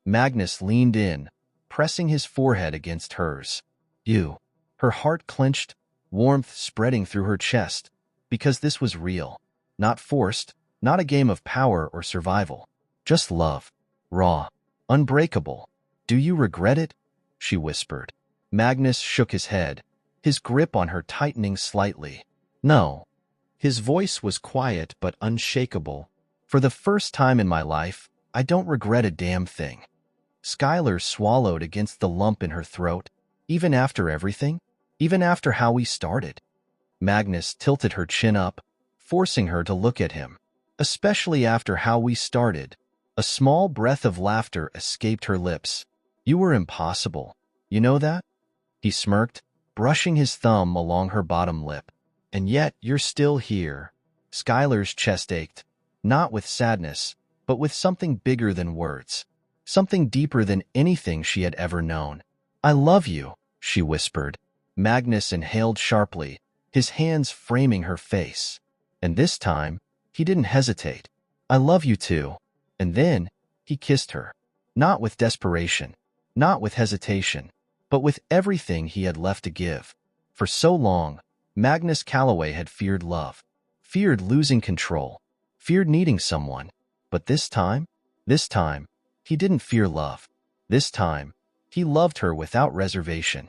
Speaker 1: Magnus leaned in, pressing his forehead against hers. You. Her heart clenched, warmth spreading through her chest, because this was real. Not forced, not a game of power or survival. Just love. Raw. Unbreakable. Do you regret it? She whispered. Magnus shook his head, his grip on her tightening slightly. No. His voice was quiet but unshakable. For the first time in my life, I don't regret a damn thing. Skylar swallowed against the lump in her throat. Even after everything? Even after how we started? Magnus tilted her chin up, forcing her to look at him. Especially after how we started. A small breath of laughter escaped her lips. You were impossible. You know that? He smirked, brushing his thumb along her bottom lip. And yet you're still here. Skylar's chest ached, not with sadness, but with something bigger than words. Something deeper than anything she had ever known. I love you, she whispered. Magnus inhaled sharply, his hands framing her face. And this time, he didn't hesitate. I love you too. And then, he kissed her. Not with desperation, not with hesitation, but with everything he had left to give. For so long, Magnus Calloway had feared love, feared losing control, feared needing someone. But this time, he didn't fear love. This time, he loved her without reservation.